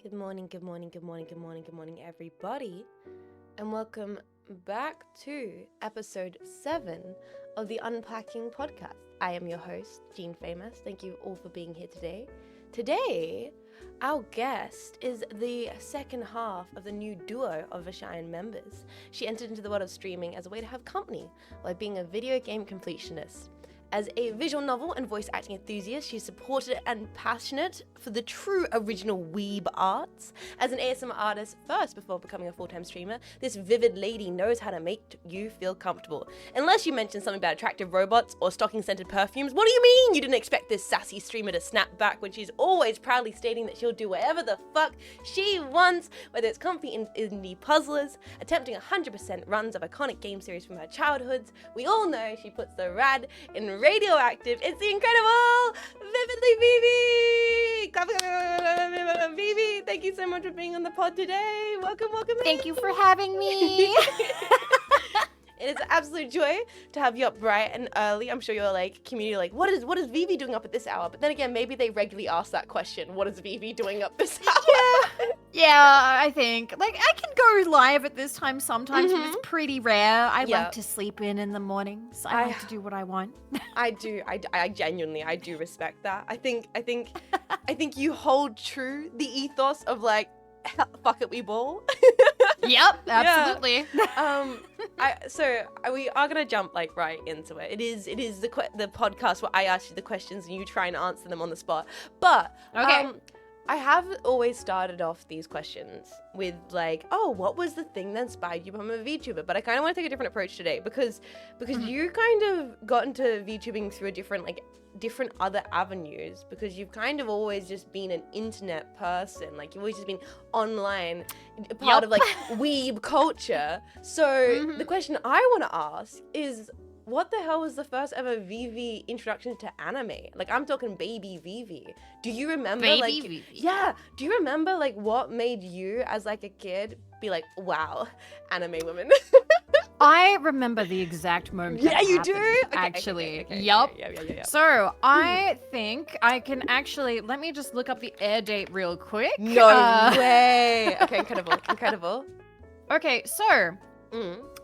Good morning, everybody. And welcome back to episode 7 of the Unpacking Podcast. I am your host, Jean Faymas. Thank you all for being here today. Today, our guest is the second half of the new duo of Vashine members. She entered into the world of streaming as a way to have company while being a video game completionist. As a visual novel and voice acting enthusiast, she's supported and passionate for the true original weeb arts. As an ASMR artist first before becoming a full-time streamer, this vivid lady knows how to make you feel comfortable. Unless you mention something about attractive robots or stocking-scented perfumes, what do you mean you didn't expect this sassy streamer to snap back when she's always proudly stating that she'll do whatever the fuck she wants, whether it's comfy indie puzzlers, attempting 100% runs of iconic game series from her childhoods. We all know she puts the rad in radioactive. It's the incredible Vividly Vivi! Vivi, thank you so much for being on the pod today. Welcome. Thank you for having me. It is an absolute joy to have you up bright and early. I'm sure your community what is Vivi doing up at this hour? But then again, maybe they regularly ask that question. What is Vivi doing up this hour? Yeah, I think. I can go live at this time sometimes, but it's pretty rare. I like to sleep in the mornings. I like to do what I want. I do. I genuinely do respect that. I think you hold true the ethos of fuck it, we ball. Yep, absolutely. We are gonna jump right into it. It is the podcast where I ask you the questions and you try and answer them on the spot. But okay. I have always started off these questions with what was the thing that inspired you to become a VTuber? But I kind of want to take a different approach today because you kind of got into VTubing through a different other avenues, because you've kind of always just been an internet person. You've always just been online, part of weeb culture. So the question I want to ask is, what the hell was the first ever VV introduction to anime? I'm talking baby VV. Do you remember Vivi? Yeah. Do you remember what made you as a kid be wow, anime women? I remember the exact moment. Yeah, you do? Okay, Okay, actually. okay. Yup. Yeah. So I think I can actually, let me just look up the air date real quick. No way. Okay, incredible. Okay, so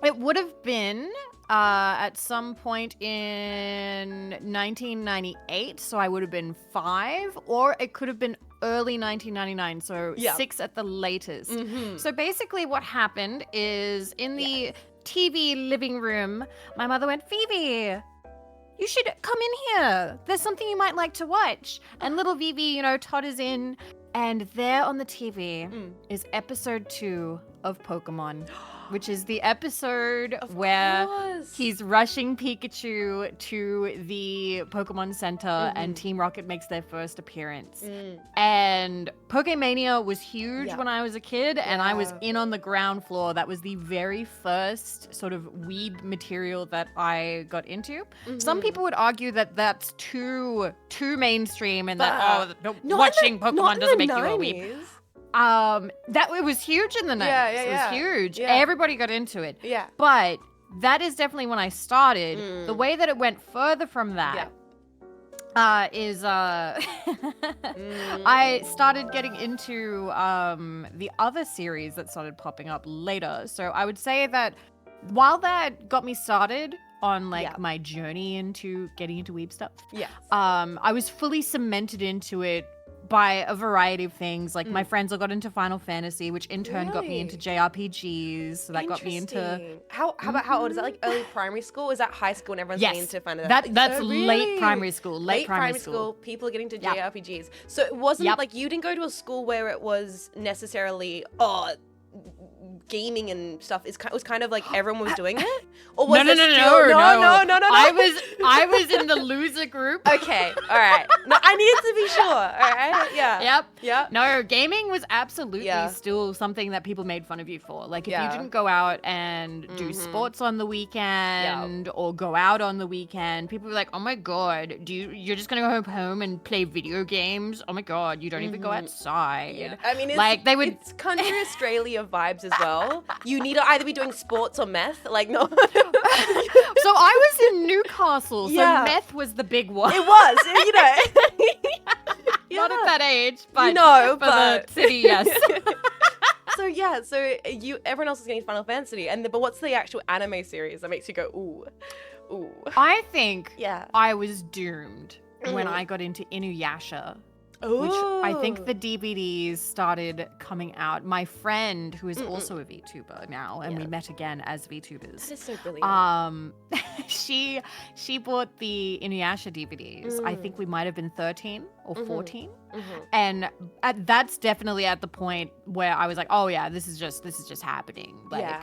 it would have been at some point in 1998, so I would have been 5, or it could have been early 1999, so 6 at the latest. So basically what happened is in the TV living room, my mother went, Vivi, you should come in here. There's something you might like to watch. And little Vivi, totters in, and there on the TV is episode 2 of Pokemon, which is the episode where he's rushing Pikachu to the Pokemon Center and Team Rocket makes their first appearance. And Pokemania was huge when I was a kid, and I was in on the ground floor. That was the very first sort of weeb material that I got into. Some people would argue that that's too mainstream and that watching Pokemon doesn't make you a weeb. That it was huge in the 90s. It was huge. Yeah. Everybody got into it. Yeah. But that is definitely when I started. The way that it went further from that is I started getting into the other series that started popping up later. So I would say that while that got me started on my journey into getting into weeb stuff, I was fully cemented into it by a variety of things. My friends all got into Final Fantasy, which in turn got me into JRPGs. So that got me into... How about how old is that? Early primary school? Is that high school and everyone's getting into Final Fantasy? That's late primary school. Late primary school. People are getting into JRPGs. So it wasn't you didn't go to a school where it was necessarily gaming and stuff. It was kind of everyone was doing it, or was no. I was in the loser group. Okay, all right. No, I needed to be sure. All right, yeah. Yep. No, gaming was absolutely still something that people made fun of you for. If you didn't go out and do sports on the weekend or go out on the weekend, people were like, "Oh my god, you're just gonna go home and play video games? Oh my god, you don't even go outside." Yeah. I mean, it's country Australia vibes as well. You need to either be doing sports or meth. No. So I was in Newcastle, so meth was the big one. It was, Not at that age, but no, for the city, yes. So everyone else is getting Final Fantasy, but what's the actual anime series that makes you go ooh? I think Yeah. I was doomed when I got into Inuyasha. Which I think the DVDs started coming out. My friend, who is also a VTuber now, and we met again as VTubers. That is so brilliant. She bought the Inuyasha DVDs. I think we might have been 13 or 14. And that's definitely at the point where I was like, oh yeah, this is just happening. Like,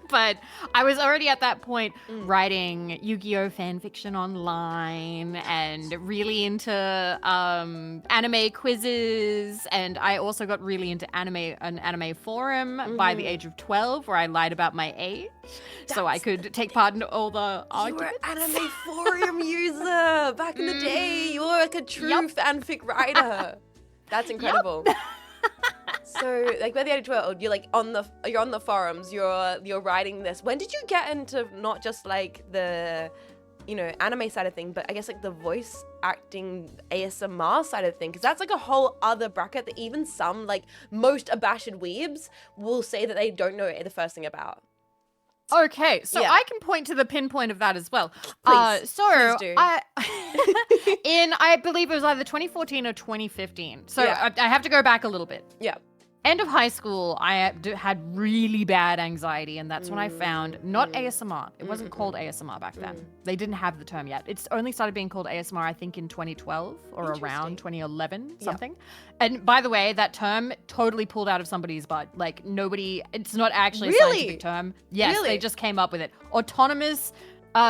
but I was already at that point writing Yu-Gi-Oh fan fiction online and really into anime quizzes, and I also got really into an anime forum by the age of 12 where I lied about my age so I could take part in all the arguments. You were an anime forum user back in the day. You were like a true fanfic writer. That's incredible. So, like, by the age of 12, you're like on the forums, you're writing this. When did you get into not just like the, anime side of thing, but I guess like the voice acting ASMR side of thing? Because that's like a whole other bracket that even some like most abashed weebs will say that they don't know the first thing about. Okay, so I can point to the pinpoint of that as well. Please do. I believe it was either 2014 or 2015. So I have to go back a little bit. Yeah. End of high school, I had really bad anxiety, and that's when I found not ASMR. It wasn't called ASMR back then. They didn't have the term yet. It's only started being called ASMR, I think, in 2012 or around 2011, something. And by the way, that term totally pulled out of somebody's butt. Like, nobody, it's not actually a scientific term. Yes, they just came up with it. Autonomous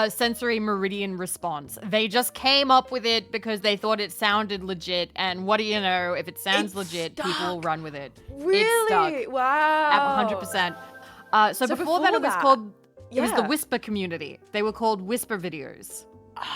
sensory meridian response. They just came up with it because they thought it sounded legit, and what do you know? If it sounds legit, people will run with it. Really? It's stuck. Wow. 100%. So before that, it was called, it was the Whisper community. They were called Whisper videos.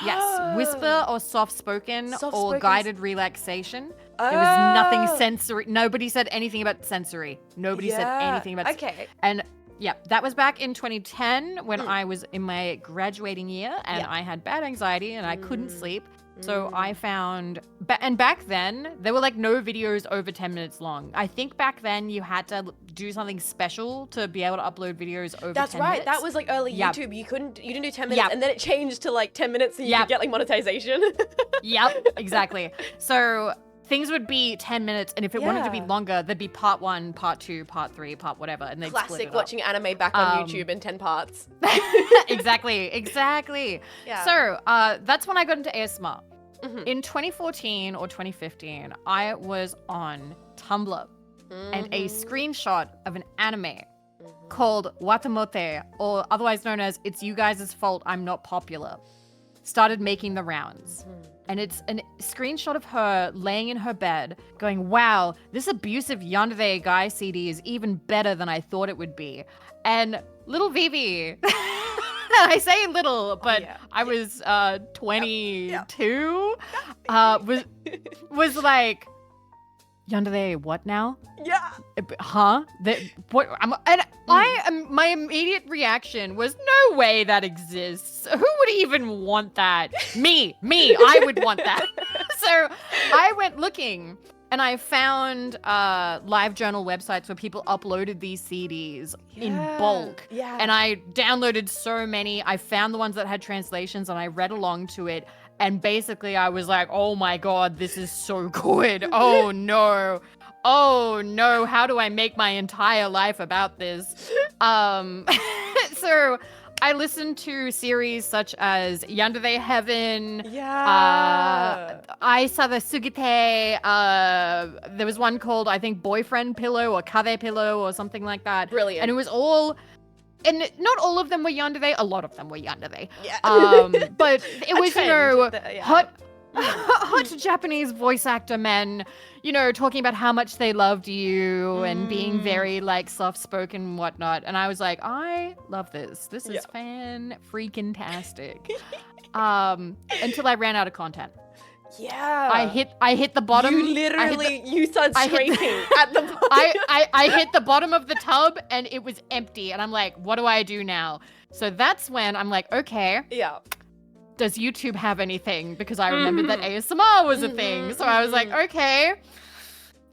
Yes, Whisper or soft-spoken or guided relaxation. There was nothing sensory. Nobody said anything about sensory. Nobody said anything about And yeah, that was back in 2010 when I was in my graduating year, and I had bad anxiety and I couldn't sleep. So I found, and back then there were like no videos over 10 minutes long. I think back then you had to do something special to be able to upload videos over 10 minutes. That's right. That was like early YouTube. You didn't do 10 minutes, and then it changed to like 10 minutes, and you could get like monetization. Yep, exactly. So things would be 10 minutes, and if it wanted to be longer, there'd be part 1, part 2, part 3, part whatever, and they'd split it Classic up. watching anime back on YouTube in 10 parts. Exactly. Yeah. So that's when I got into ASMR. In 2014 or 2015, I was on Tumblr, and a screenshot of an anime called Watamote, or otherwise known as It's You Guys' Fault I'm Not Popular, started making the rounds. And it's a screenshot of her laying in her bed going, wow, this abusive yandere guy CD is even better than I thought it would be. And little Vivi, I say little, but I was 22, was like, yandere, what now? Yeah. Huh? My immediate reaction was, no way that exists. Who would even want that? Me, I would want that. So I went looking, and I found live journal websites where people uploaded these CDs in bulk. Yeah. And I downloaded so many. I found the ones that had translations, and I read along to it. And basically I was like, oh my God, this is so good. Oh no, how do I make my entire life about this? So I listened to series such as Yandere Heaven, Aisa the Sugite, there was one called, I think, Boyfriend Pillow or Kave Pillow or something like that. Brilliant. And it was all, and not all of them were yandere, a lot of them were yandere. Yeah. But it was, hot Japanese voice actor men, talking about how much they loved you and being very like soft-spoken and whatnot. And I was like, I love this. This is fan-freaking-tastic. Until I ran out of content. Yeah. I hit the bottom. You started scraping at the bottom. I hit the bottom of the tub, and it was empty. And I'm like, what do I do now? So that's when I'm like, okay. Yeah. does YouTube have anything? Because I remembered that ASMR was a thing. So I was like, okay,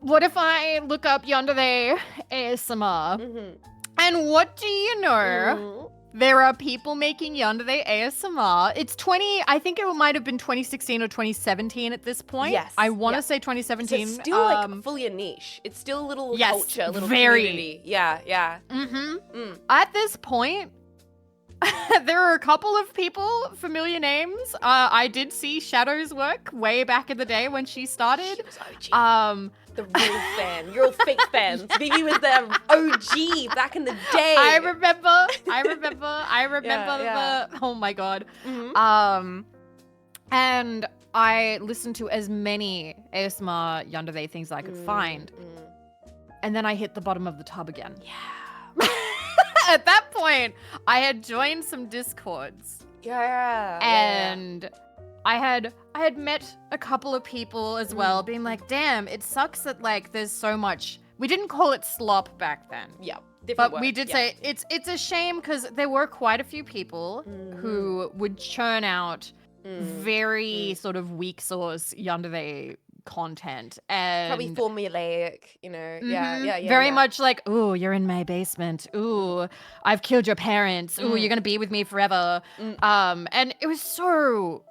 what if I look up Yandere ASMR? And what do you know? There are people making Yandere ASMR. It's I think it might have been 2016 or 2017 at this point. Yes. I want to say 2017. So it's still like fully a niche. It's still a little culture, a little community. Yeah. At this point, there are a couple of people, familiar names. I did see Shadow's work way back in the day when she started. She was OG. The real fan. You're all fake fans. Vivi was the OG back in the day. I remember Yeah. the, oh my God. And I listened to as many ASMR Yandere things that I could find. And then I hit the bottom of the tub again. Yeah. At that point, I had joined some Discords. Yeah. And I had met a couple of people as well, being like, damn, it sucks that like there's so much. We didn't call it slop back then. Yeah. But we did say it's a shame because there were quite a few people who would churn out very sort of weak source Yandere content and probably formulaic, you know. Yeah. Very much like, ooh, you're in my basement. Ooh, I've killed your parents. Ooh, you're gonna be with me forever. And it was so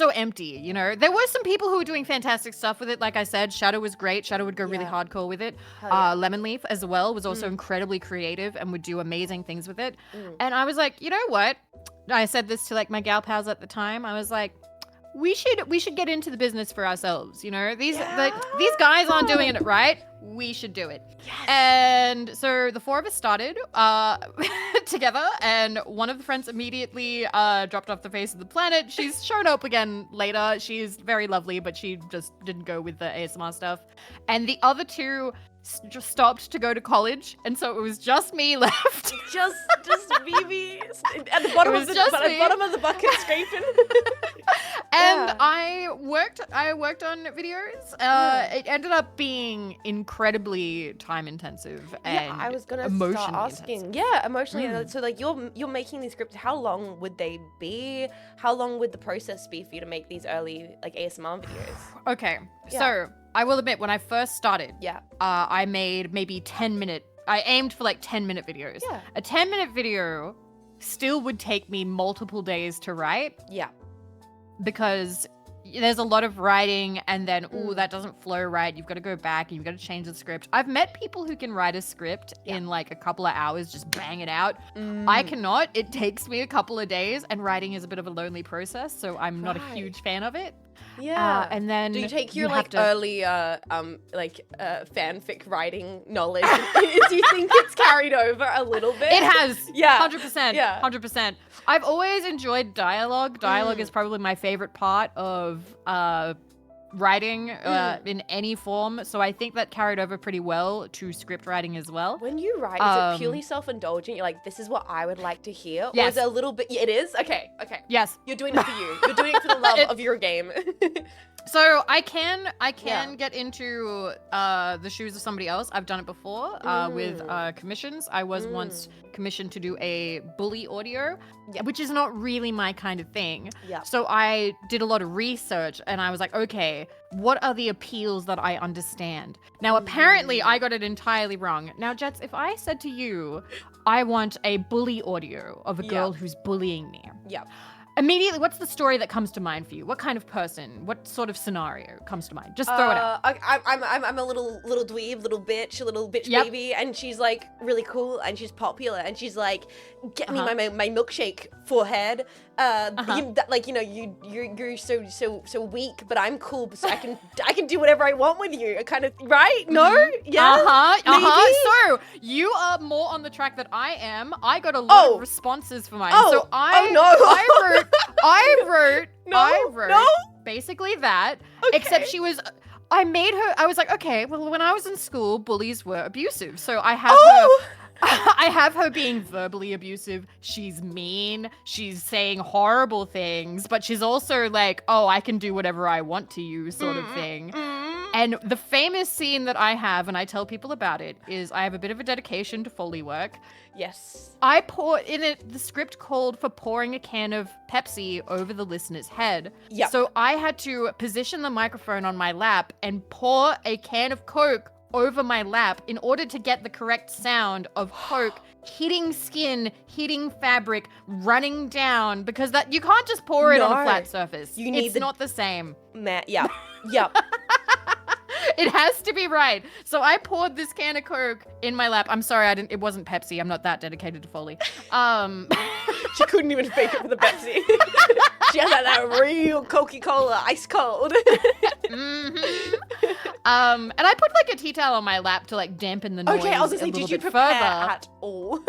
empty, you know. There were some people who were doing fantastic stuff with it. Like I said, Shadow was great. Shadow would go really hardcore with it. Lemon Leaf as well was also incredibly creative and would do amazing things with it. And I was like, you know what? I said this to like my gal pals at the time. I was like, we should get into the business for ourselves, you know. These guys aren't doing it right. We should do it. Yes. And so the four of us started together, and one of the friends immediately dropped off the face of the planet. She's shown up again later. She's very lovely, but she just didn't go with the ASMR stuff. And the other two just stopped to go to college, and so it was just me left. Just Vivi at the bottom of the bucket scraping. And I worked on videos. It ended up being incredibly time intensive and I was gonna start asking. intensive. Yeah, emotionally. So like you're making these scripts. How long would they be? How long would the process be for you to make these early like ASMR videos? Okay, so I will admit, when I first started, I made maybe 10-minute. I aimed for like 10-minute videos. Yeah. A 10-minute video still would take me multiple days to write. Yeah. Because there's a lot of writing, and then that doesn't flow right. You've got to go back and you've got to change the script. I've met people who can write a script in like a couple of hours, just bang it out. I cannot. It takes me a couple of days, and writing is a bit of a lonely process, so I'm not a huge fan of it. Yeah. And then do you take your early fanfic writing knowledge? Do you think it's carried over a little bit? It has. 100%. Yeah. 100%. I've always enjoyed dialogue. Dialogue is probably my favorite part of writing in any form. So I think that carried over pretty well to script writing as well. When you write, is it purely self-indulgent? You're like, this is what I would like to hear? Or Yes. is it a little bit... It is? Okay. Yes. You're doing it for you. You're doing it for the love of your game. So I can get into the shoes of somebody else. I've done it before with commissions. I was once commissioned to do a bully audio, which is not really my kind of thing. Yeah. So I did a lot of research, and I was like, okay, what are the appeals that I understand? Now, apparently, I got it entirely wrong. Now, Jets, if I said to you, I want a bully audio of a girl who's bullying me. Yeah. Immediately, what's the story that comes to mind for you? What kind of person? What sort of scenario comes to mind? Just throw it out. I'm a little dweeb, little bitch baby, and she's like really cool, and she's popular, and she's like, get me my milkshake forehead. You're so weak, but I'm cool, so I can do whatever I want with you. Kind of right? No? Yeah. Maybe? So you are more on the track that I am. I got a lot of responses for mine. So I wrote basically that. Okay. Except I was like, okay, well, when I was in school, bullies were abusive. So I have her. I have her being verbally abusive. She's mean. She's saying horrible things, but she's also like, oh, I can do whatever I want to you sort of thing. And the famous scene that I have, and I tell people about it, is I have a bit of a dedication to Foley work. Yes. I pour in it, the script called for pouring a can of Pepsi over the listener's head. Yeah. So I had to position the microphone on my lap and pour a can of Coke over my lap in order to get the correct sound of Coke hitting skin, hitting fabric, running down, because that you can't just pour it on a flat surface. It's not the same. Yeah. Yep. It has to be right. So I poured this can of Coke in my lap. I'm sorry, it wasn't Pepsi. I'm not that dedicated to Foley. She couldn't even fake it for the Pepsi. She had that real Coca-Cola, ice cold. Mm-hmm. And I put like a tea towel on my lap to like dampen the noise. Okay, I was gonna say, did you prepare at all?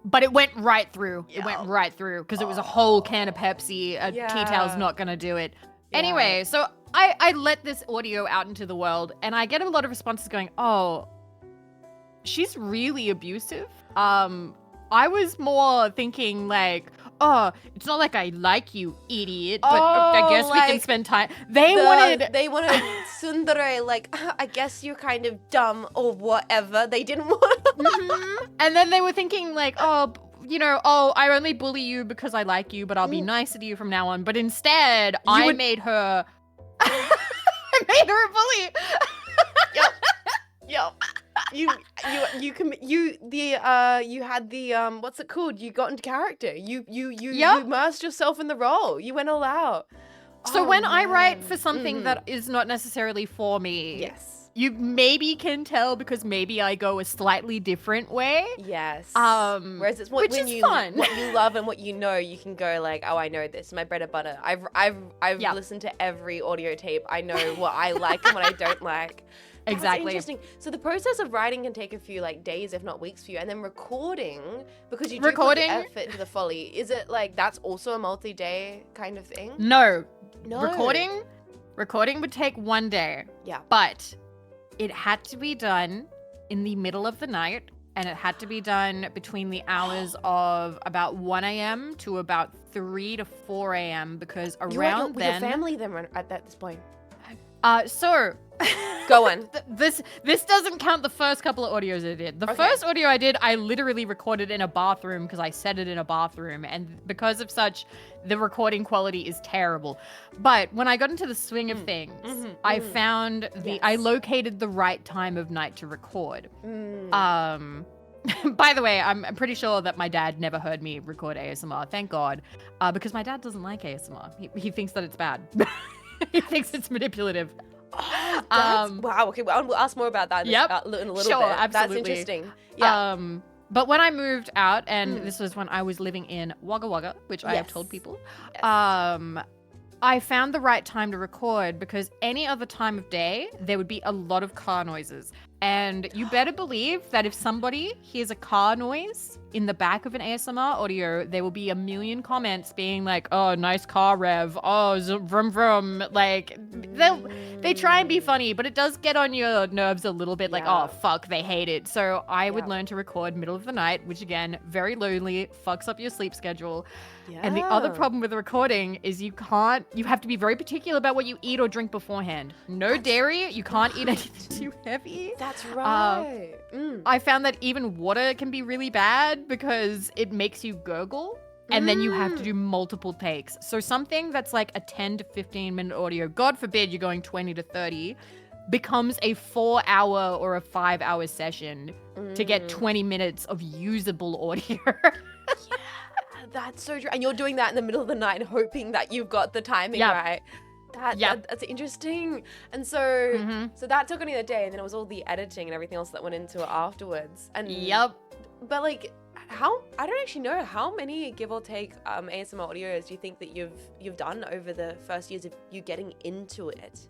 But it went right through. It went right through because it was a whole can of Pepsi. A tea towel's not gonna do it. Yeah. Anyway, so I let this audio out into the world, and I get a lot of responses going, "Oh, she's really abusive." I was more thinking like, "Oh, it's not like I like you, idiot, but I guess we can spend time." They wanted tsundere, like, I guess you're kind of dumb or whatever. They didn't want. Mm-hmm. And then they were thinking like, "Oh, I only bully you because I like you, but I'll be nicer to you from now on." But instead, I made her I made her a bully. Yep. You had the what's it called? You got into character. You immersed yourself in the role. You went all out. So when I write for something that is not necessarily for me, yes. You maybe can tell because maybe I go a slightly different way. Yes. Whereas it's which is fun. What you love and what you know, you can go like, oh, I know this, my bread and butter. I've listened to every audio tape. I know what I like and what I don't like. Exactly. That's interesting. So the process of writing can take a few like days, if not weeks for you, and then recording, because you do put the effort into the Foley. Is it like that's also a multi-day kind of thing? No. Recording would take 1 day. Yeah. But it had to be done in the middle of the night, and it had to be done between the hours of about 1 a.m. to about 3 to 4 a.m. because around then... your family then at this point? So... Go on. This doesn't count the first couple of audios I did. The first audio I did, I literally recorded in a bathroom because I set it in a bathroom. And because of such, the recording quality is terrible. But when I got into the swing of things, I found I located the right time of night to record. By the way, I'm pretty sure that my dad never heard me record ASMR. Thank God. Because my dad doesn't like ASMR. He thinks that it's bad. He thinks it's manipulative. Oh, wow. Okay, well, we'll ask more about that in a little bit. Sure, absolutely. That's interesting. Yeah. But when I moved out, and this was when I was living in Wagga Wagga, which I have told people, I found the right time to record because any other time of day, there would be a lot of car noises. And you better believe that if somebody hears a car noise in the back of an ASMR audio, there will be a million comments being like, "Oh, nice car rev. Oh, vroom vroom." Like, they try and be funny, but it does get on your nerves a little bit. Like, oh, fuck, they hate it. So I would learn to record middle of the night, which again, very lonely, fucks up your sleep schedule. Yeah. And the other problem with the recording is you have to be very particular about what you eat or drink beforehand. No dairy, you can't eat anything too heavy. That's right. I found that even water can be really bad because it makes you gurgle. And then you have to do multiple takes. So something that's like a 10 to 15 minute audio, God forbid you're going 20 to 30, becomes a 4-hour or a 5-hour session to get 20 minutes of usable audio. That's so true. And you're doing that in the middle of the night hoping that you've got the timing right. That's interesting. And so so that took only a day, and then it was all the editing and everything else that went into it afterwards. And but like I don't actually know how many, give or take, ASMR audios do you think that you've done over the first years of you getting into it?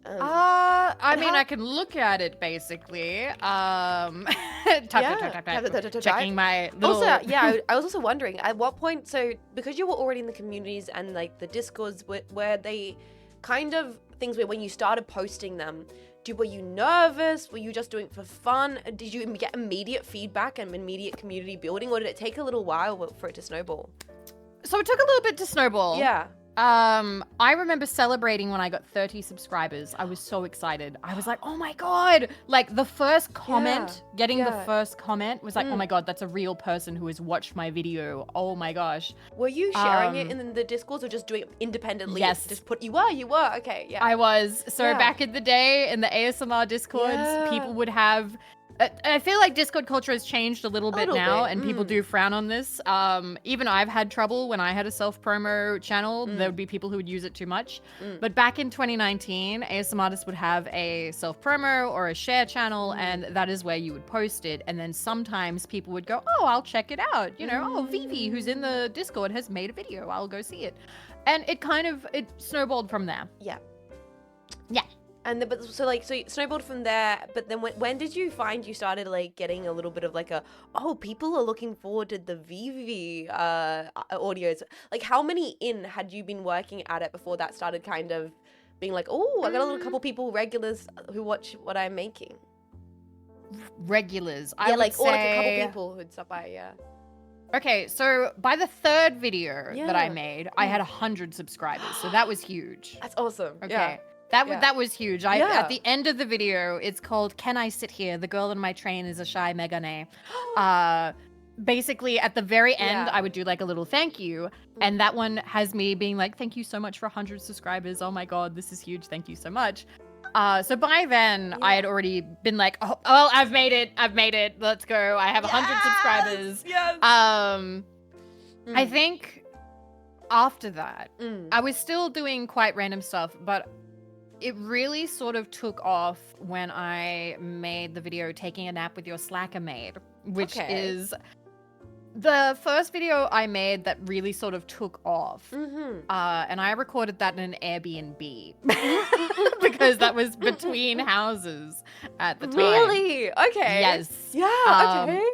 I mean, I can look at it basically. Checking my little... Also, I was also wondering at what point, so because you were already in the communities and like the Discords, were they kind of things where when you started posting them, were you nervous? Were you just doing it for fun? Did you get immediate feedback and immediate community building, or did it take a little while for it to snowball? So it took a little bit to snowball. Yeah. I remember celebrating when I got 30 subscribers. I was so excited. I was like, oh my God. Like the first comment, getting the first comment was like, oh my God, that's a real person who has watched my video. Oh my gosh. Were you sharing it in the Discord or just doing it independently? Yes. Just you were. Okay, yeah. I was. So back in the day in the ASMR Discords, people would have... I feel like Discord culture has changed a little bit now, and people do frown on this. Even I've had trouble when I had a self-promo channel. There would be people who would use it too much. But back in 2019, ASMR artists would have a self-promo or a share channel, and that is where you would post it. And then sometimes people would go, oh, I'll check it out. You know, oh, Vivi, who's in the Discord, has made a video. I'll go see it. And it snowballed from there. Yeah. Yeah. And so you snowballed from there, but then when did you find you started like getting a little bit of like people are looking forward to the VV audios? Like how many had you been working at it before that started kind of being like, oh, I got a little couple people, regulars who watch what I'm making? Regulars. Or like a couple people who'd stop by, Okay, so by the third video that I made, I had 100 subscribers, so that was huge. That's awesome. Okay. Yeah. That was huge. At the end of the video, it's called "Can I Sit Here? The girl in my train is a shy Megane." Basically, at the very end, I would do like a little thank you, and that one has me being like, "Thank you so much for 100 subscribers. Oh my God, this is huge. Thank you so much." So by then, I had already been like, "Oh, well, I've made it. Let's go. I have 100 subscribers." Yes. I think after that, I was still doing quite random stuff, but it really sort of took off when I made the video Taking a Nap with Your Slacker Maid, which is the first video I made that really sort of took off. And I recorded that in an Airbnb because that was between houses at the time. Really? Okay. Yes. Yeah, okay.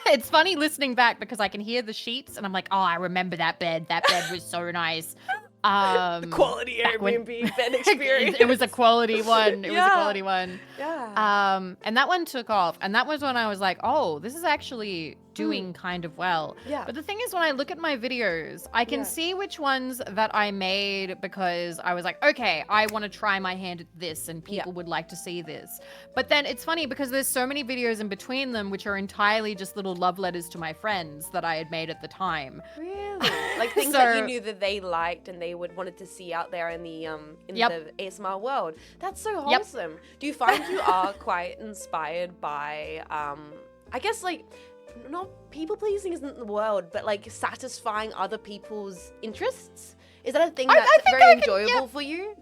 It's funny listening back because I can hear the sheets and I'm like, oh, I remember that bed. That bed was so nice. The quality Airbnb bed experience. It was a quality one. It was a quality one. Yeah. And that one took off. And that was when I was like, oh, this is actually doing kind of well. Yeah. But the thing is, when I look at my videos, I can see which ones that I made because I was like, okay, I want to try my hand at this and people would like to see this. But then it's funny because there's so many videos in between them which are entirely just little love letters to my friends that I had made at the time. Really? Like things that you knew that they liked and they wanted to see out there in the the ASMR world. That's so wholesome. Do you find you are quite inspired by I guess like not people pleasing isn't the word, but like satisfying other people's interests? Is that a thing that's very enjoyable for you?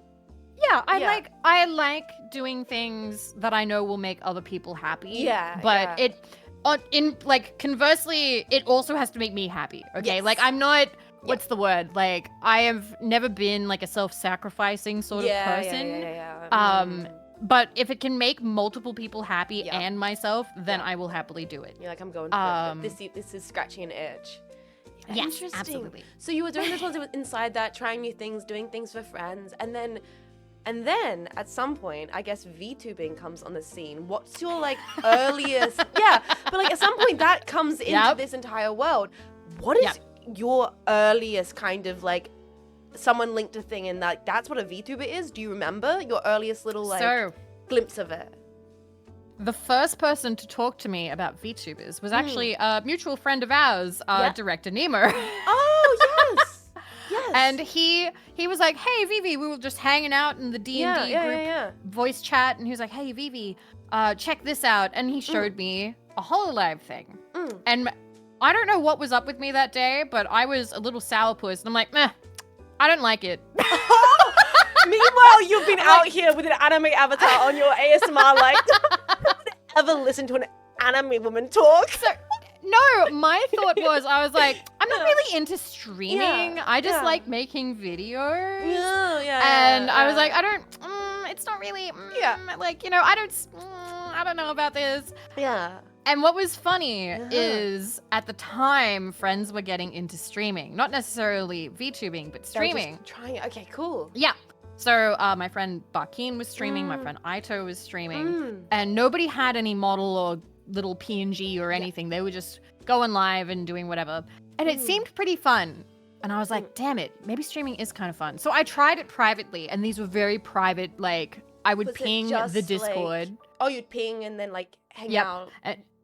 Yeah, I like doing things that I know will make other people happy. Yeah. But conversely, it also has to make me happy. Okay. Yes. Like I'm not what's the word? Like I have never been like a self-sacrificing sort of person. Yeah. But if it can make multiple people happy and myself, then I will happily do it. You're like, I'm going for it. This is scratching an itch. Yes, Interesting. absolutely. So you were doing this ones inside that, trying new things, doing things for friends, and then at some point, I guess VTubing comes on the scene. What's your like earliest? But like at some point that comes into this entire world. What is your earliest kind of like? Someone linked a thing and like that's what a VTuber is? Do you remember your earliest little like glimpse of it? The first person to talk to me about VTubers was actually a mutual friend of ours, Director Nemo. Oh, yes. Yes. And he was like, hey, Vivi, we were just hanging out in the D&D group voice chat. And he was like, hey, Vivi, check this out. And he showed me a HoloLive thing. And I don't know what was up with me that day, but I was a little sourpuss. And I'm like, meh. I don't like it. Meanwhile, you've been out here with an anime avatar on your ASMR, like, ever listen to an anime woman talk? So, no, my thought was, I was like, I'm not really into streaming. I just like making videos. And I was like, I don't, it's not really, like, you know, I don't know about this. Yeah. And what was funny is at the time, friends were getting into streaming. Not necessarily VTubing, but streaming. Just trying it. Okay, cool. Yeah. So my friend Barkeen was streaming, my friend Aito was streaming, and nobody had any model or little PNG or anything. They were just going live and doing whatever. And it seemed pretty fun. And I was like, damn it, maybe streaming is kind of fun. So I tried it privately, and these were very private, like, I would ping the Discord. Like, oh, you'd ping and then, like, hang out.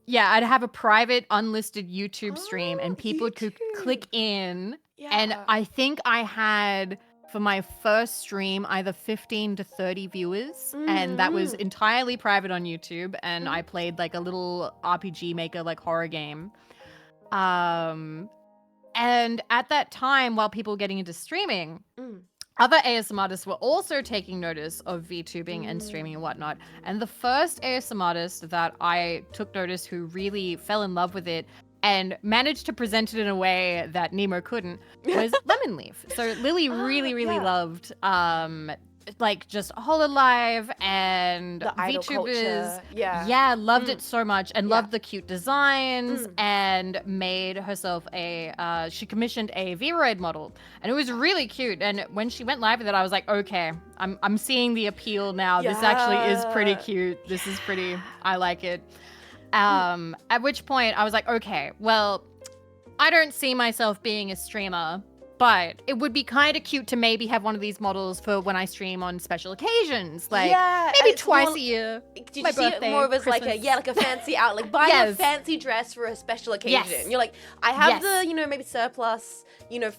Yeah, I'd have a private, unlisted YouTube stream, and people could click in. Yeah. And I think I had, for my first stream, either 15 to 30 viewers, and that was entirely private on YouTube, and I played, like, a little RPG maker, like, horror game. And at that time, while people were getting into streaming, other ASMR artists were also taking notice of VTubing and streaming and whatnot. And the first ASMR artist that I took notice who really fell in love with it and managed to present it in a way that Nemo couldn't was Lemonleaf. So Lily really loved like just Hololive and the idol VTubers. Culture. Yeah, loved it so much and loved the cute designs and made herself she commissioned a Vroid model, and it was really cute. And when she went live with it, I was like, okay, I'm seeing the appeal now. This actually is pretty cute. This is pretty, I like it. At which point I was like, okay, well, I don't see myself being a streamer, but it would be kind of cute to maybe have one of these models for when I stream on special occasions, like maybe twice a year. Did you see it more of as Christmas. like a fancy out, like buying a fancy dress for a special occasion? Yes. You're like, I have the maybe surplus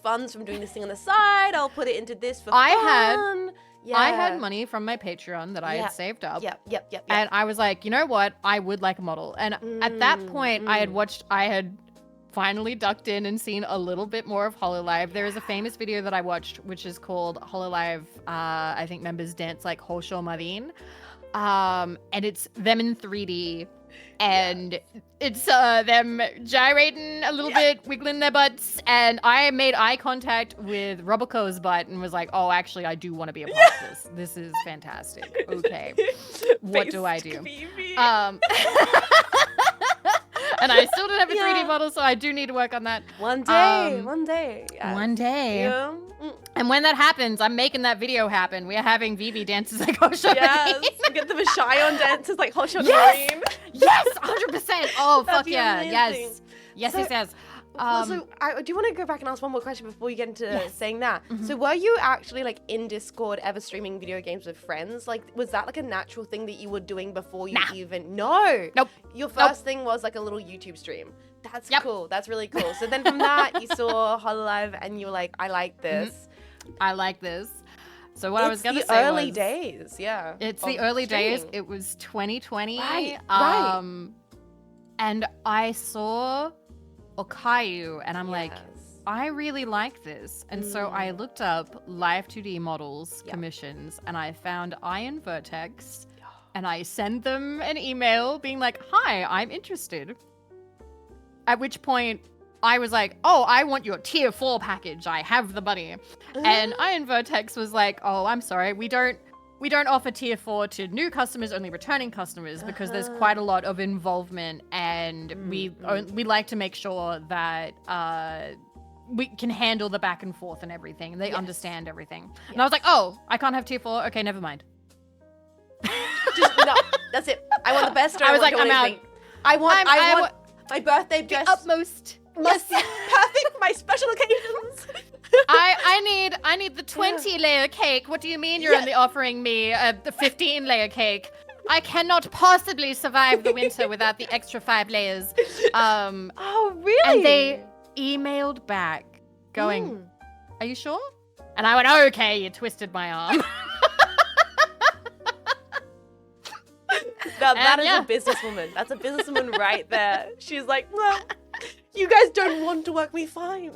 funds from doing this thing on the side. I'll put it into this for fun. I had money from my Patreon that I had saved up. Yep. And I was like, you know what? I would like a model. And at that point, I had finally ducked in and seen a little bit more of Hololive. There is a famous video that I watched, which is called Hololive, I think members dance like Hosho Marin. And it's them in 3D. And it's them gyrating a little bit, wiggling their butts. And I made eye contact with Roboco's butt and was like, oh, actually, I do want to be a part of this. This is fantastic. Okay. What do I do? And I still don't have a 3D model, so I do need to work on that. One day. Yeah. One day. Yeah. And when that happens, I'm making that video happen. We are having Vivi dances like Hosho. Yes, get the Vishayon dances like Hosho Marine. Yes, 100%. Oh, fuck yeah. Amazing. Yes. So I do want to go back and ask one more question before you get into saying that. So were you actually like in Discord ever streaming video games with friends? Like, was that like a natural thing that you were doing before you even? No. Nope. Your first thing was like a little YouTube stream. That's cool. That's really cool. So then from that, you saw Hololive and you were like, I like this. I like this. So what I was going to say was... early days, yeah. It's the early days. It was 2020. Right. And I saw Okayu, and I'm like, I really like this. And so I looked up live 2D models commissions, and I found Iron Vertex, and I sent them an email being like, hi, I'm interested. At which point I was like, oh, I want your tier 4 package. I have the money. And Iron Vertex was like, oh, I'm sorry. We don't offer tier 4 to new customers, only returning customers, because there's quite a lot of involvement, and we like to make sure that we can handle the back and forth and everything. They understand everything. And I was like, oh, I can't have tier 4? Okay, never mind. No, that's it. I want the best. I was like, I'm out. I want my birthday dress. The utmost. Yes, perfect for my special occasions. I need the 20-layer cake. What do you mean you're only offering me the 15-layer cake? I cannot possibly survive the winter without the extra 5 layers. Oh, really? And they emailed back going, are you sure? And I went, okay, you twisted my arm. Now, that is a businesswoman. That's a businesswoman right there. She's like, well, you guys don't want to work me, fine.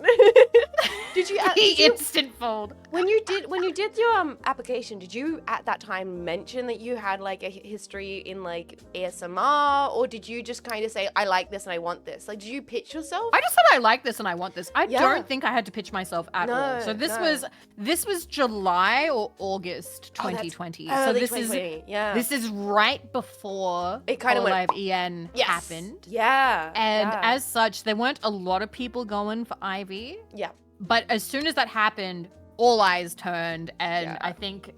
Did you instant fold? When you did your application, did you at that time mention that you had like a history in like ASMR, or did you just kind of say, I like this and I want this? Like, did you pitch yourself? I just said I like this and I want this. I don't think I had to pitch myself at all. So this was July or August 2020. So this is right before it kind of Live EN happened. Yeah. And as such, there weren't a lot of people going for Ivy. Yeah. But as soon as that happened, all eyes turned, and I think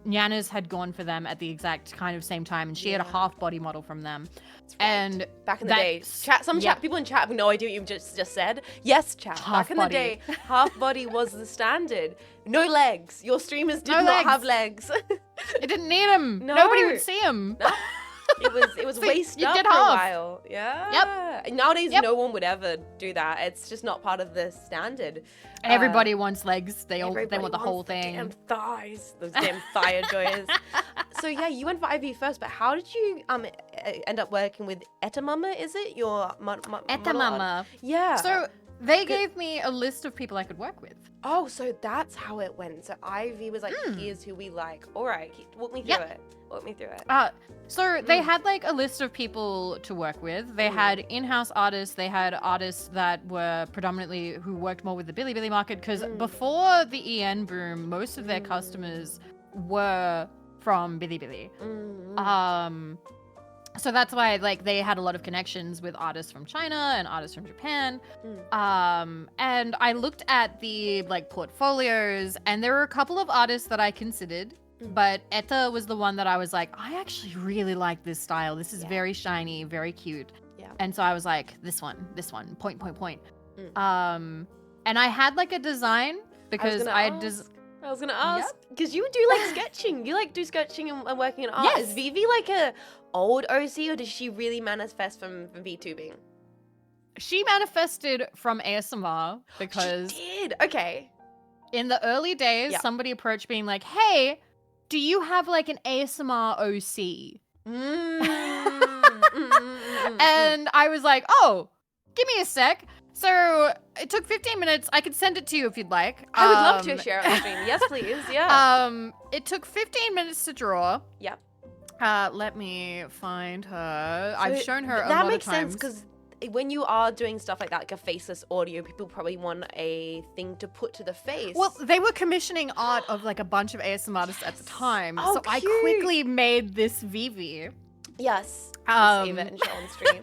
Nyanas had gone for them at the exact kind of same time, and she had a Yeah. half body model from them. Right. And back in the day, people in chat have no idea what you just said. Yes, chat. Half back in body. the day, half body was the standard. No legs. Your streamers did No not legs. have legs. It didn't need them. No. Nobody would see them. No. It was So waist you up did for a half. while. Yeah. Nowadays, Yep. no one would ever do that. It's just not part of the standard. Everybody wants legs. They want the Everybody whole wants the thing. Damn thighs. Those damn thigh joys. So yeah, you went for IV first, but how did you end up working with Etamama? Is it your model art? Etamama. Yeah. So they gave me a list of people I could work with. Oh, so that's how it went. So Ivy was like, here's who we like. All right, walk me through it. Walk me through it. So they had like a list of people to work with. They had in-house artists. They had artists that were predominantly who worked more with the Bilibili market because before the EN boom, most of their customers were from Bilibili. So that's why like they had a lot of connections with artists from China and artists from Japan. And I looked at the like portfolios, and there were a couple of artists that I considered. But Etta was the one that I was like, I actually really like this style. This is very shiny, very cute. Yeah. And so I was like, this one, point. And I had like a design because I was gonna ask because you do like sketching. You like do sketching and working in art. Yes. Is Vivi like a old OC, or does she really manifest from VTubing? She manifested from ASMR because she did. Okay. in the early days, somebody approached being like, hey, do you have like an ASMR OC? And I was like, oh, give me a sec. So it took 15 minutes. I could send it to you if you'd like. I would love to share it on stream. Yes, please. Yeah. It took 15 minutes to draw. Yep. Let me find her. I've shown her a lot That of makes times. sense because when you are doing stuff like that, like a faceless audio, people probably want a thing to put to the face. Well, they were commissioning art of like a bunch of ASMR artists at the time. Oh, so I cute. quickly made this Vivi. Yes. Save it and show on stream.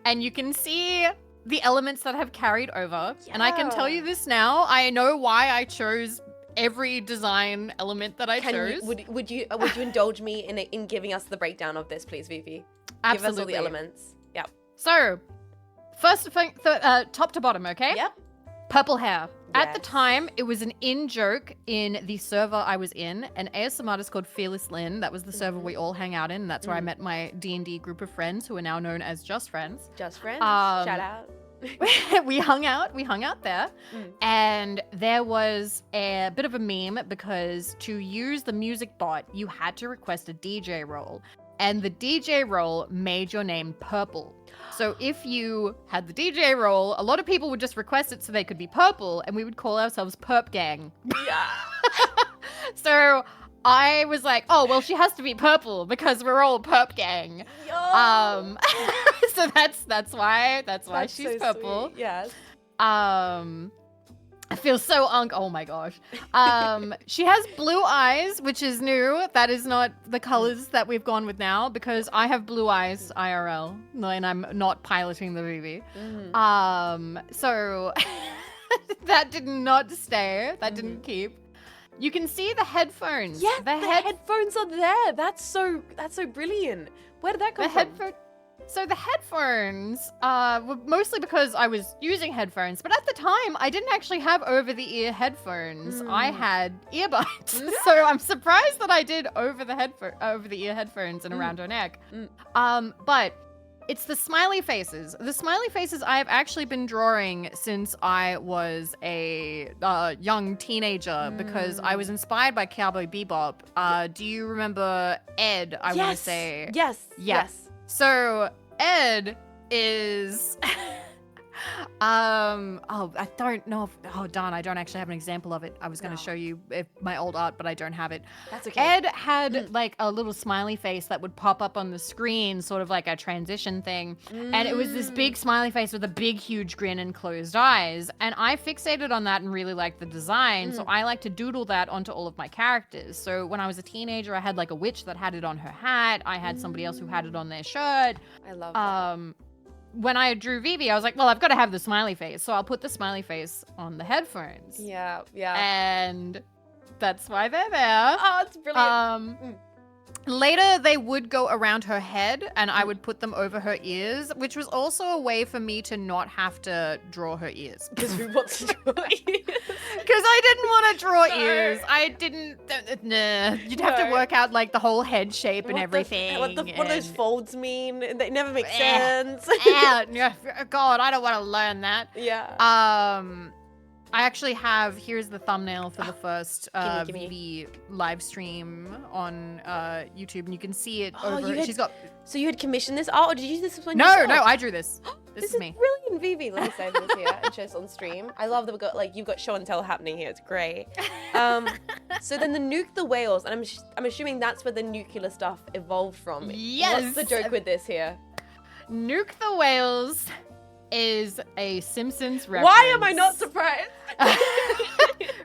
And you can see the elements that have carried over. And I can tell you this now. I know why I chose every design element that I chose. Would you indulge me in giving us the breakdown of this, please, Vivi? Absolutely. Give us all the elements. Yep. So, first thing, top to bottom, okay? Yep. Purple hair. At the Yes. time, it was an in-joke in the server I was in. An ASMR artist called Fearless Lynn. That was the server we all hang out in. And that's where I met my D&D group of friends who are now known as Just Friends. Just friends. Shout out. we hung out there. And there was a bit of a meme because to use the music bot, you had to request a DJ role. And the DJ role made your name purple. So if you had the DJ role, a lot of people would just request it so they could be purple, and we would call ourselves Perp Gang. Yeah. So I was like, oh, well, she has to be purple because we're all Perp Gang. Yo. So that's why she's so purple. Sweet. Yes. I feel so oh my gosh. She has blue eyes, which is new. That is not the colors that we've gone with now because I have blue eyes IRL and I'm not piloting the movie. So that did not stay. That didn't keep. You can see the headphones. Yeah, the headphones are there. That's so brilliant. Where did that come from? So the headphones were mostly because I was using headphones, but at the time I didn't actually have over-the-ear headphones. I had earbuds. So I'm surprised that I did over-the-ear headphones and around her neck. But it's the smiley faces. The smiley faces I have actually been drawing since I was a young teenager because I was inspired by Cowboy Bebop. Do you remember Ed, I want to say? Yes. So Ed is I don't know if darn, I don't actually have an example of it. I was going to show you my old art, but I don't have it. That's okay. Ed had like a little smiley face that would pop up on the screen, sort of like a transition thing. And it was this big smiley face with a big, huge grin and closed eyes. And I fixated on that and really liked the design. So I like to doodle that onto all of my characters. So when I was a teenager, I had like a witch that had it on her hat. I had somebody else who had it on their shirt. I love that. When I drew Vivi, I was like, well, I've got to have the smiley face. So I'll put the smiley face on the headphones. Yeah. And That's why they're there. Oh, it's brilliant. Later, they would go around her head, and I would put them over her ears, which was also a way for me to not have to draw her ears. Because who wants to draw ears? Because I didn't want to draw ears. I didn't. Nah. You'd have to work out like the whole head shape and everything. What do those folds mean? They never make sense. God, I don't want to learn that. Yeah. I actually have, here's the thumbnail for the first gimme. VV live stream on YouTube, and you can see it Oh, over. She's got. So you had commissioned this art, or did you do this one No, yourself? no, I drew this. This is me. Brilliant, Vivi. Let me save this here and show this on stream. I love that we've got you've got show and tell happening here. It's great. So then the nuke the whales, and I'm assuming that's where the nuclear stuff evolved from. Yes. What's the joke with this here? Nuke the Whales is a Simpsons reference. Why am I not surprised?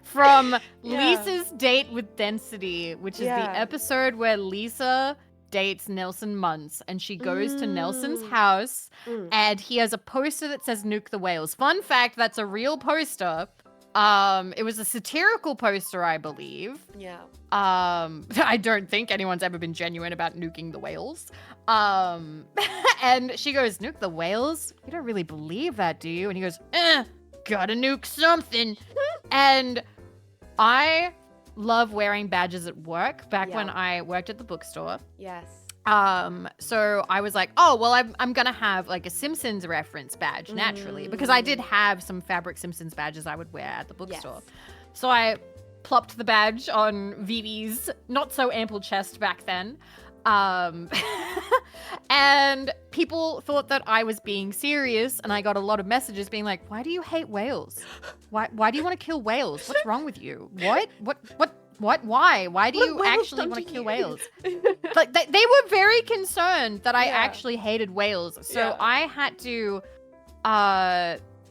From Lisa's Date with Density, which is the episode where Lisa dates Nelson Muntz, and she goes to Nelson's house, and he has a poster that says Nuke the Whales. Fun fact, that's a real poster. It was a satirical poster, I believe. Yeah. I don't think anyone's ever been genuine about nuking the whales. And she goes, nuke the whales? You don't really believe that, do you? And he goes, gotta nuke something. And I love wearing badges at work back when I worked at the bookstore. Yes. So I was like, oh, well, I'm gonna have like a Simpsons reference badge naturally, because I did have some fabric Simpsons badges I would wear at the bookstore. Yes. So I plopped the badge on Vivi's not so ample chest back then. And people thought that I was being serious, and I got a lot of messages being like, why do you hate whales? Why do you want to kill whales? What's wrong with you? What? Why? Why do you actually want to kill whales? Like they were very concerned that I actually hated whales. So I had to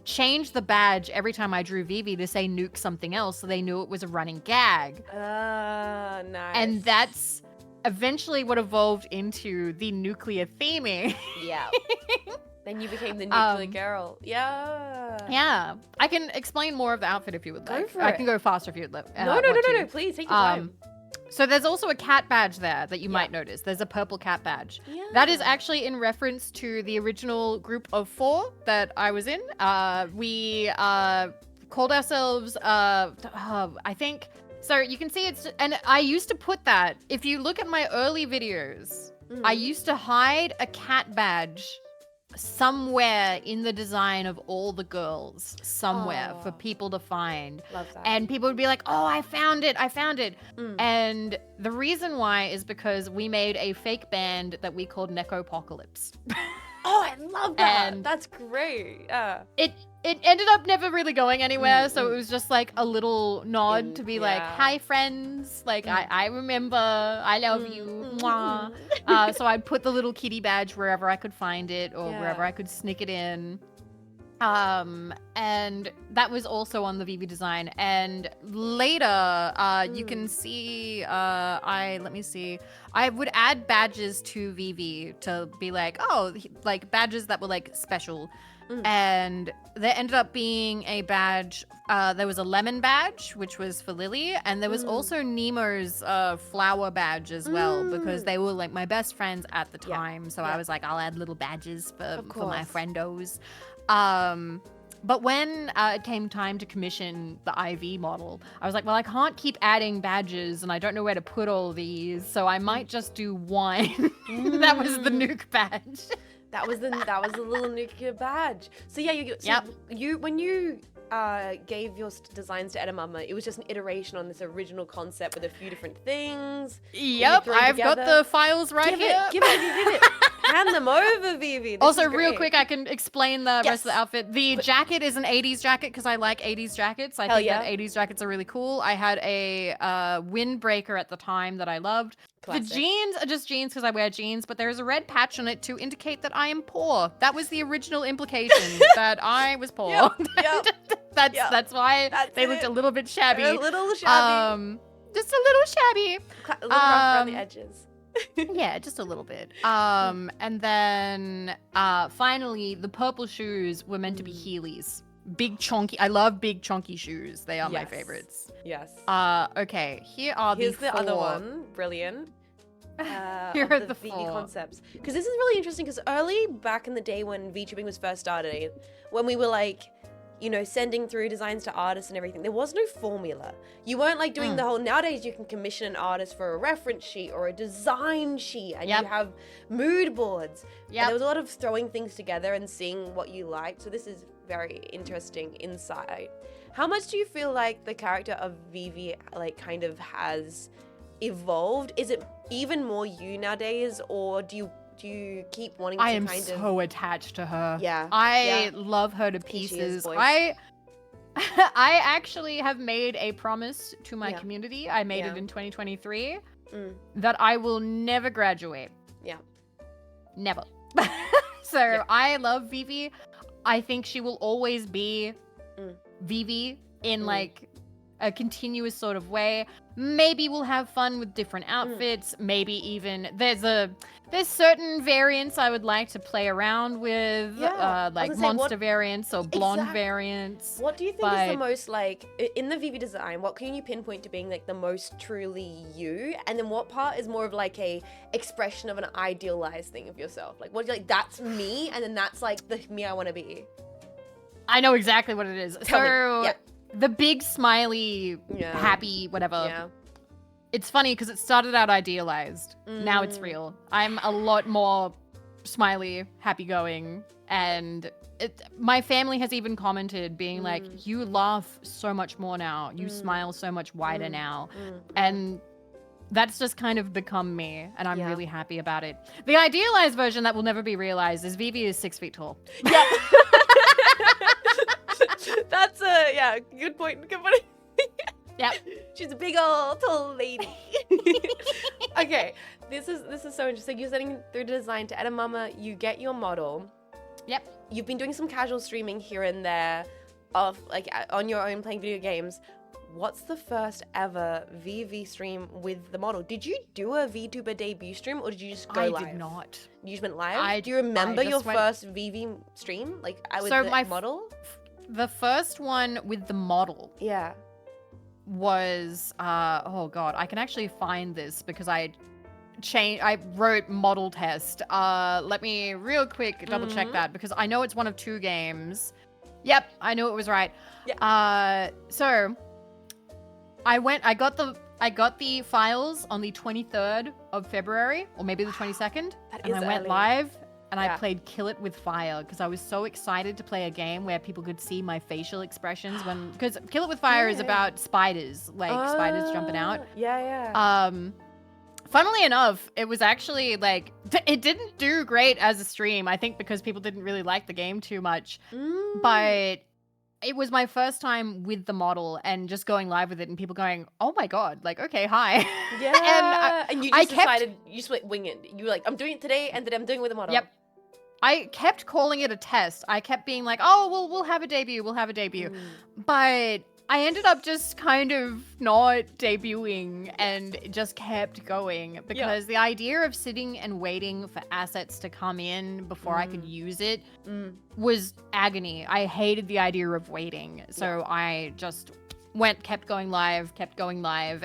change the badge every time I drew Vivi to say nuke something else, so they knew it was a running gag. Nice. And that's eventually what evolved into the nuclear theming. Yeah. Then you became the nuclear girl. Yeah. Yeah. I can explain more of the outfit if you would like. For I it. can go faster if you'd like. No. Please take your time. So there's also a cat badge there that you might notice. There's a purple cat badge. Yeah. That is actually in reference to the original group of 4 that I was in. We called ourselves, I think... So you can see it's... And I used to put that... If you look at my early videos, I used to hide a cat badge somewhere in the design of all the girls, somewhere for people to find. Love that. And people would be like, oh, I found it. And the reason why is because we made a fake band that we called Necopocalypse. Oh, I love that. And that's great. It ended up never really going anywhere, so it was just like a little nod to be like, hi friends, like I remember, I love you, mwah. So I'd put the little kitty badge wherever I could find it, or wherever I could sneak it in. And that was also on the Vivi design. And later, you can see, let me see. I would add badges to Vivi to be like, oh, like badges that were like special. And there ended up being a badge. There was a lemon badge, which was for Lily, and there was also Nemo's flower badge as well, because they were like my best friends at the time. So I was like, I'll add little badges for my friendos. But when it came time to commission the IV model, I was like, well, I can't keep adding badges, and I don't know where to put all these, so I might just do one. That was the nuke badge. That was the little nuclear badge. So yeah, when you gave your designs to Edamama, it was just an iteration on this original concept with a few different things. Yep, I've got the files right here. Give it, you did it. Hand them over, Vivi. Also, real quick, I can explain the rest of the outfit. The jacket is an 80s jacket because I like 80s jackets. I think that 80s jackets are really cool. I had a windbreaker at the time that I loved. Classic. The jeans are just jeans because I wear jeans, but there's a red patch on it to indicate that I am poor. That was the original implication, that I was poor. Yep. That's why they looked a little bit shabby. A little shabby. Just a little shabby. A little rough around the edges. Yeah, just a little bit. And then finally, the purple shoes were meant to be Heelys. Big chonky. I love big chonky shoes. They are my Yes. favorites. Yes. Okay. Here's the other four. one. Brilliant. Here of are the the VB four. concepts. Because this is really interesting because early back in the day when VTubing was first started, when we were like, sending through designs to artists and everything, there was no formula. You weren't like doing the whole, nowadays you can commission an artist for a reference sheet or a design sheet and you have mood boards. Yeah. There was a lot of throwing things together and seeing what you liked. So this is very interesting insight. How much do you feel like the character of Vivi like kind of has evolved? Is it even more you nowadays, or do you keep wanting to I am kind so attached to her. Yeah. I love her to She is, pieces. boys. I actually have made a promise to my community. I made it in 2023 that I will never graduate. Yeah. Never. So I love Vivi. I think she will always be Vivi in like a continuous sort of way. Maybe we'll have fun with different outfits. Maybe even there's certain variants I would like to play around with, like monster variants or blonde variants. What do you think is the most like in the Vivi design? What can you pinpoint to being like the most truly you? And then what part is more of like a expression of an idealized thing of yourself? Like what like that's me, and then that's like the me I want to be. I know exactly what it is. Tell me. Yeah. The big smiley, happy, whatever. Yeah. It's funny because it started out idealized. Now it's real. I'm a lot more smiley, happy-going, and my family has even commented being like, you laugh so much more now. You smile so much wider now. And that's just kind of become me, and I'm really happy about it. The idealized version that will never be realized is Vivi is 6 feet tall. Yep. That's a good point. Good point. Yep. She's a big old tall lady. Okay, this is so interesting. You're sending through the design to Edamama. You get your model. Yep. You've been doing some casual streaming here and there, of like on your own playing video games. What's the first ever VV stream with the model? Did you do a VTuber debut stream, or did you just go live? I did not. You just went live? Do you remember your first VV stream? Like I was the model? The first one with the model. Yeah. Was oh god, I can actually find this because I wrote model test. Let me real quick double check that because I know it's one of 2 games. Yep, I knew it was right. Yeah. So I got the files on the 23rd of February, or maybe the 22nd, and I went live. And I played Kill It With Fire because I was so excited to play a game where people could see my facial expressions because Kill It With Fire is about spiders, like spiders jumping out. Yeah. Funnily enough, it was actually like, it didn't do great as a stream, I think because people didn't really like the game too much. But it was my first time with the model and just going live with it and people going, oh my god, like, okay, hi. Yeah. and you just decided, you just went wing it. You were like, I'm doing it today and then I'm doing it with the model. Yep. I kept calling it a test. I kept being like, oh, well, we'll have a debut. But I ended up just kind of not debuting and just kept going because the idea of sitting and waiting for assets to come in before I could use it was agony. I hated the idea of waiting. So I just kept going live,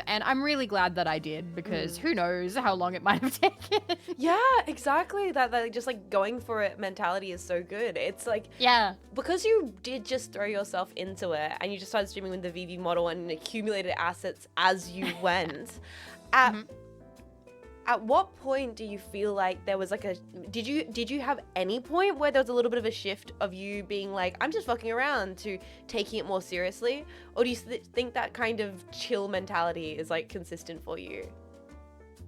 and I'm really glad that I did because who knows how long it might have taken. Yeah, exactly. That just like going for it mentality is so good. It's like, because you did just throw yourself into it and you just started streaming with the VV model and accumulated assets as you went. At what point do you feel like there was like did you have any point where there was a little bit of a shift of you being like, I'm just fucking around, to taking it more seriously? Or do you think that kind of chill mentality is like consistent for you?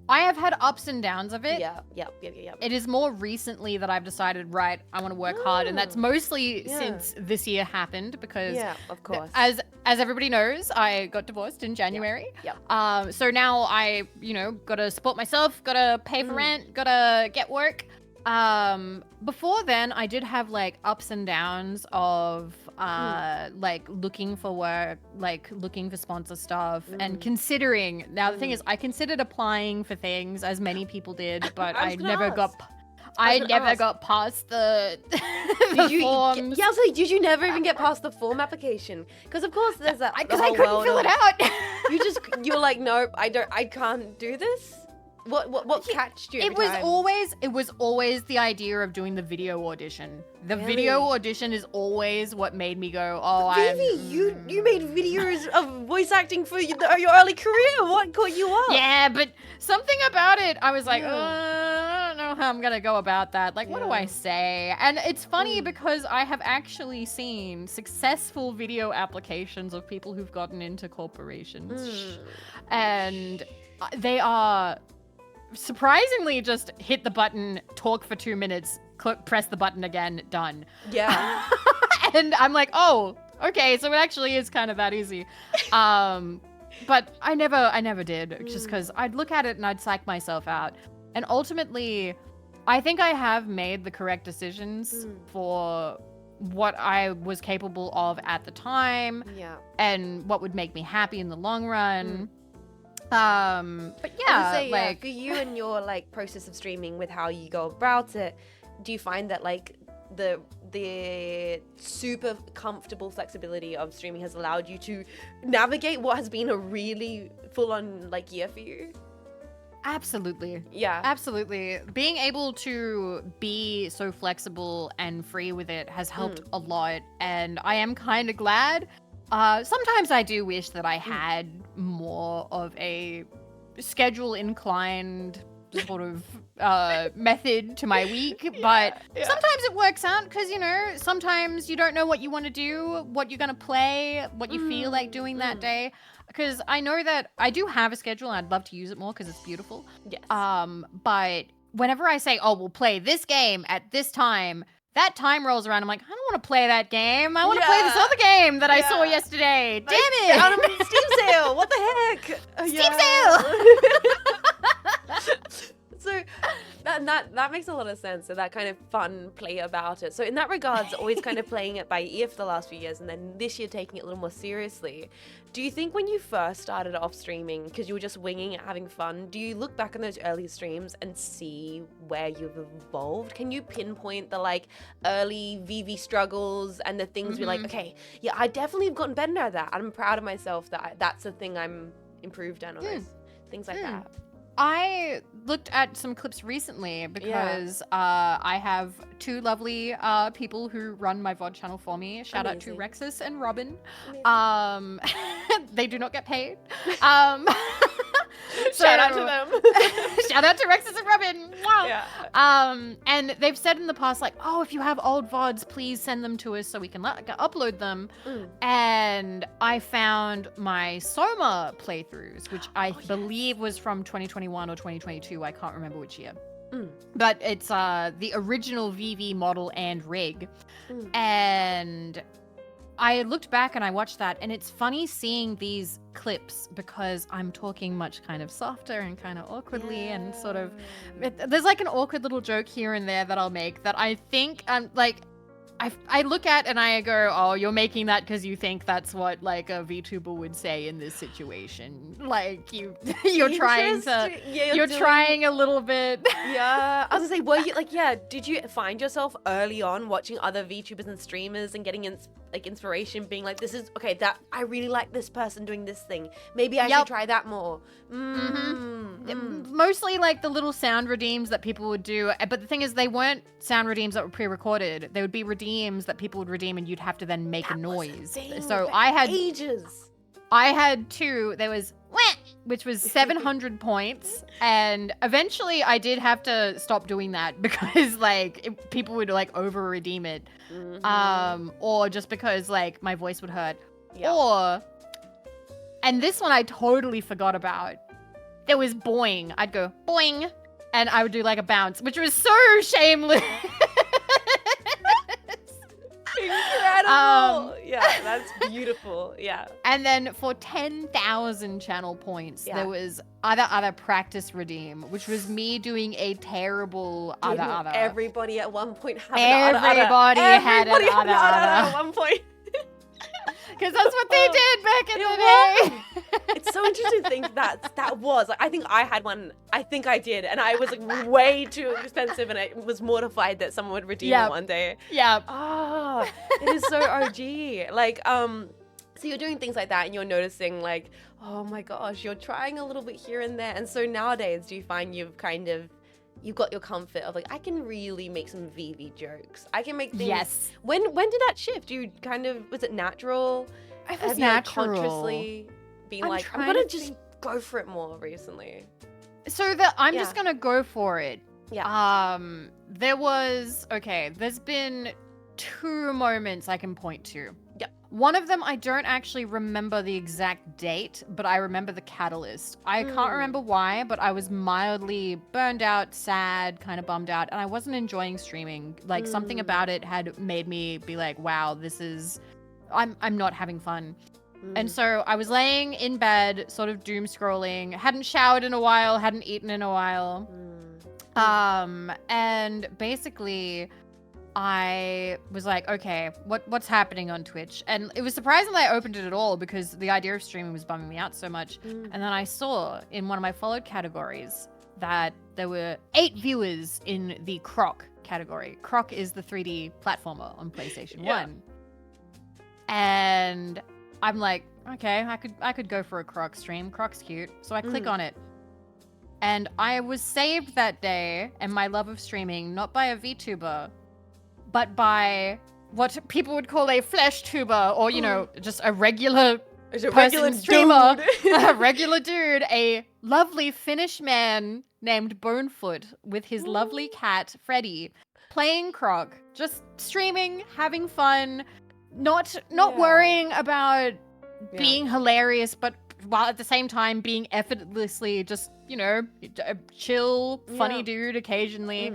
I have had ups and downs of it. Yeah. It is more recently that I've decided, right, I want to work hard, and that's mostly since this year happened because, of course, as everybody knows, I got divorced in January. So now I, gotta support myself, gotta pay for rent, gotta get work. Before then, I did have like ups and downs of like looking for work, like looking for sponsor stuff, and considering. Now the thing is, I considered applying for things, as many people did, but I never got I never got past the forms. Yeah, I was like, did you never even get past the form application? Because of course there's that. Because I couldn't fill it out. You were like, nope, I can't do this. What catched you? It was always the idea of doing the video audition. The video audition is always what made me go, oh, Vivi, you made videos of voice acting for your early career. What caught you up? Yeah, but something about it, I was like, I don't know how I'm gonna go about that. Like, what do I say? And it's funny because I have actually seen successful video applications of people who've gotten into corporations, and they are surprisingly just hit the button, talk for 2 minutes, press the button again, done. Yeah. And I'm like, oh, okay, so it actually is kind of that easy. But I never did, just because I'd look at it and I'd psych myself out. And ultimately, I think I have made the correct decisions for what I was capable of at the time, and what would make me happy in the long run. But yeah, say, like for you and your like process of streaming with how you go about it, do you find that like the super comfortable flexibility of streaming has allowed you to navigate what has been a really full-on like year for you? Absolutely. Yeah. Absolutely. Being able to be so flexible and free with it has helped a lot, and I am kind of glad. Sometimes I do wish that I had more of a schedule-inclined sort of method to my week, but sometimes it works out because, you know, sometimes you don't know what you want to do, what you're going to play, what you feel like doing that day. Because I know that I do have a schedule and I'd love to use it more because it's beautiful. Yes. But whenever I say, oh, we'll play this game at this time, that time rolls around. I'm like, I don't want to play that game. I want to play this other game that I saw yesterday. Damn it! Out of Steam sale. What the heck? Steam sale. So that makes a lot of sense. So that kind of fun play about it. So in that regards, always kind of playing it by ear for the last few years, and then this year taking it a little more seriously. Do you think when you first started off streaming, because you were just winging it, having fun, do you look back on those early streams and see where you've evolved? Can you pinpoint the like early VV struggles and the things you're like, okay, yeah, I definitely have gotten better at that. I'm proud of myself that that's the thing I'm improved on, or those things like that. I looked at some clips recently because I have two lovely people who run my VOD channel for me. Shout out to Rexus and Robin. They do not get paid. Shout out to them. Shout out to Rexus and Robin. Wow. Yeah. And they've said in the past, like, oh, if you have old VODs, please send them to us so we can upload them. And I found my Soma playthroughs, which I believe was from 2021 or 2022. I can't remember which year. But it's the original VV model and rig. And I looked back and I watched that, and it's funny seeing these clips because I'm talking much kind of softer and kind of awkwardly and sort of, there's like an awkward little joke here and there that I'll make that I think like I look at and I go, oh, you're making that because you think that's what like a VTuber would say in this situation. Like you're trying to, you're trying a little bit. Yeah, I was gonna say, were you like, did you find yourself early on watching other VTubers and streamers and getting inspiration, being like, this is okay, that I really like this person doing this thing. Maybe I should try that more. Mostly like the little sound redeems that people would do, but the thing is, they weren't sound redeems that were pre-recorded. They would be redeems that people would redeem, and you'd have to then make a noise. So I had ages. I had two. There was which was 700 points, and eventually I did have to stop doing that because like people would like over redeem it, or just because like my voice would hurt, and this one I totally forgot about. There was boing. I'd go boing, and I would do like a bounce, which was so shameless. Incredible. Yeah, that's beautiful. Yeah. And then for 10,000 channel points, there was other practice redeem, which was me doing a terrible other. Everybody at one point had Everybody had an other at one point. Because that's what they did back in the day. It's so interesting to think that was like, I think I had one. I think I did, and I was like way too expensive, and I was mortified that someone would redeem it one day. Yeah. Ah, it is so OG. Like, so you're doing things like that, and you're noticing like, oh my gosh, you're trying a little bit here and there. And so nowadays, do you find you've got your comfort of like, I can really make some VV jokes. I can make things. Yes. When did that shift? You was it natural? It was Have natural. You like consciously been I'm like, I'm trying gonna to just go for it more recently? So I'm just gonna go for it. Yeah. There's been 2 moments I can point to. Yep. One of them, I don't actually remember the exact date, but I remember the catalyst. I can't remember why, but I was mildly burned out, sad, kind of bummed out, and I wasn't enjoying streaming. Like, something about it had made me be like, wow, I'm not having fun. And so I was laying in bed, sort of doom scrolling, hadn't showered in a while, hadn't eaten in a while. And basically I was like, okay, what's happening on Twitch? And it was surprising that I opened it at all because the idea of streaming was bumming me out so much. And then I saw in one of my followed categories that there were 8 viewers in the Croc category. Croc is the 3D platformer on PlayStation 1. And I'm like, okay, I could go for a Croc stream. Croc's cute. So I click on it. And I was saved that day and my love of streaming, not by a VTuber, but by what people would call a flesh tuber, or, you know, just a regular streamer, a regular dude, a lovely Finnish man named Bonefoot with his lovely cat, Freddy, playing Croc, just streaming, having fun, not worrying about being hilarious, but while at the same time being effortlessly just, you know, a chill, funny dude occasionally.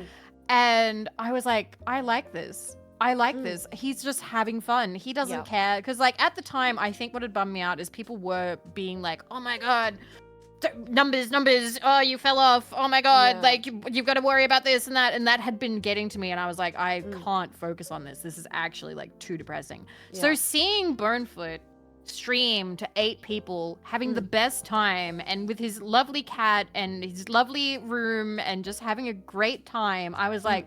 And I was like, I like this. This. He's just having fun. He doesn't care. Because, like, at the time, I think what had bummed me out is people were being like, oh my God, numbers. Oh, you fell off. Oh my God. Like, you've got to worry about this and that. And that had been getting to me. And I was like, I can't focus on this. This is actually, like, too depressing. So seeing Bonefoot stream to 8 people having the best time, and with his lovely cat and his lovely room and just having a great time, I was like,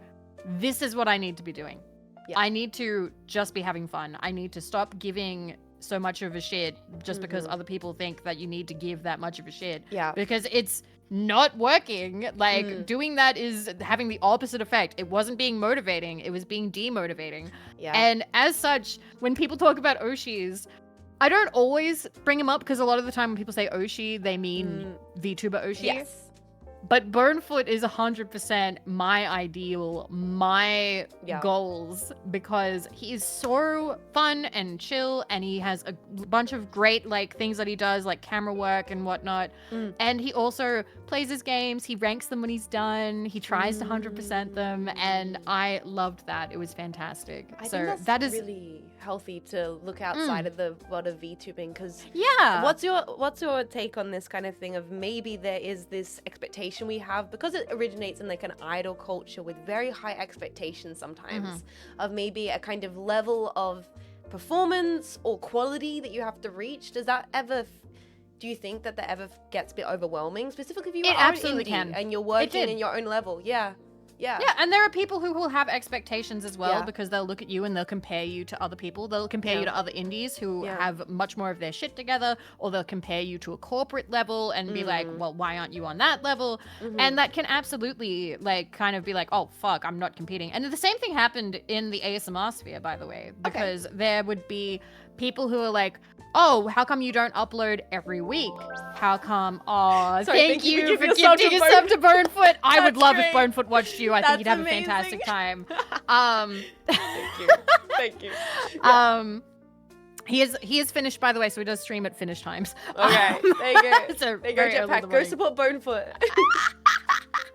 this is what I need to be doing. I need to just be having fun. I need to stop giving so much of a shit just because other people think that you need to give that much of a shit, because it's not working. Like, doing that is having the opposite effect. It wasn't being motivating, it was being demotivating. And as such, when people talk about Oshis, I don't always bring him up because a lot of the time when people say Oshi, they mean VTuber Oshi. Yes. But Bonefoot is 100% my ideal, my goals, because he is so fun and chill, and he has a bunch of great, like, things that he does, like camera work and whatnot. And he also plays his games, he ranks them when he's done, he tries to 100% them, and I loved that. It was fantastic. I think that's really healthy to look outside of the world of VTubing, because what's your take on this kind of thing of maybe there is this expectation we have, because it originates in like an idol culture with very high expectations sometimes of maybe a kind of level of performance or quality that you have to reach. Does that ever do you think that ever gets a bit overwhelming, specifically if you are absolutely indie can. And you're working in your own level? Yeah, and there are people who will have expectations as well, because they'll look at you and they'll compare you to other people. They'll compare you to other indies who have much more of their shit together, or they'll compare you to a corporate level and be like, well, why aren't you on that level? And that can absolutely, like, kind of be like, oh, fuck, I'm not competing. And the same thing happened in the ASMR sphere, by the way, because there would be people who are like, oh, how come you don't upload every week? How come? Oh, thank you for gifting a sub to Bonefoot. I would love if Bonefoot watched you. I think he'd have a fantastic time. Thank you. He is Finnish, by the way, so he does stream at Finnish times. Okay, there you go. So there you go, Jetpack. Go support Bonefoot.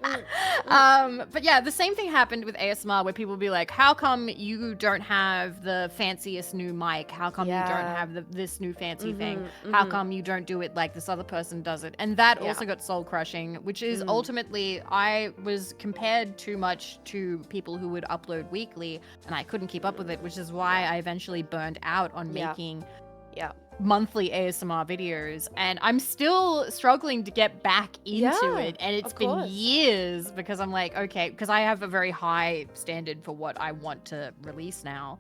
But yeah, the same thing happened with ASMR, where people would be like, how come you don't have the fanciest new mic? How come you don't have this new fancy thing? How come you don't do it like this other person does it? And that also got soul crushing, which is ultimately, I was compared too much to people who would upload weekly, and I couldn't keep up with it, which is why I eventually burned out on making monthly ASMR videos, and I'm still struggling to get back into it, and it's been years because I'm like, okay, because I have a very high standard for what I want to release now.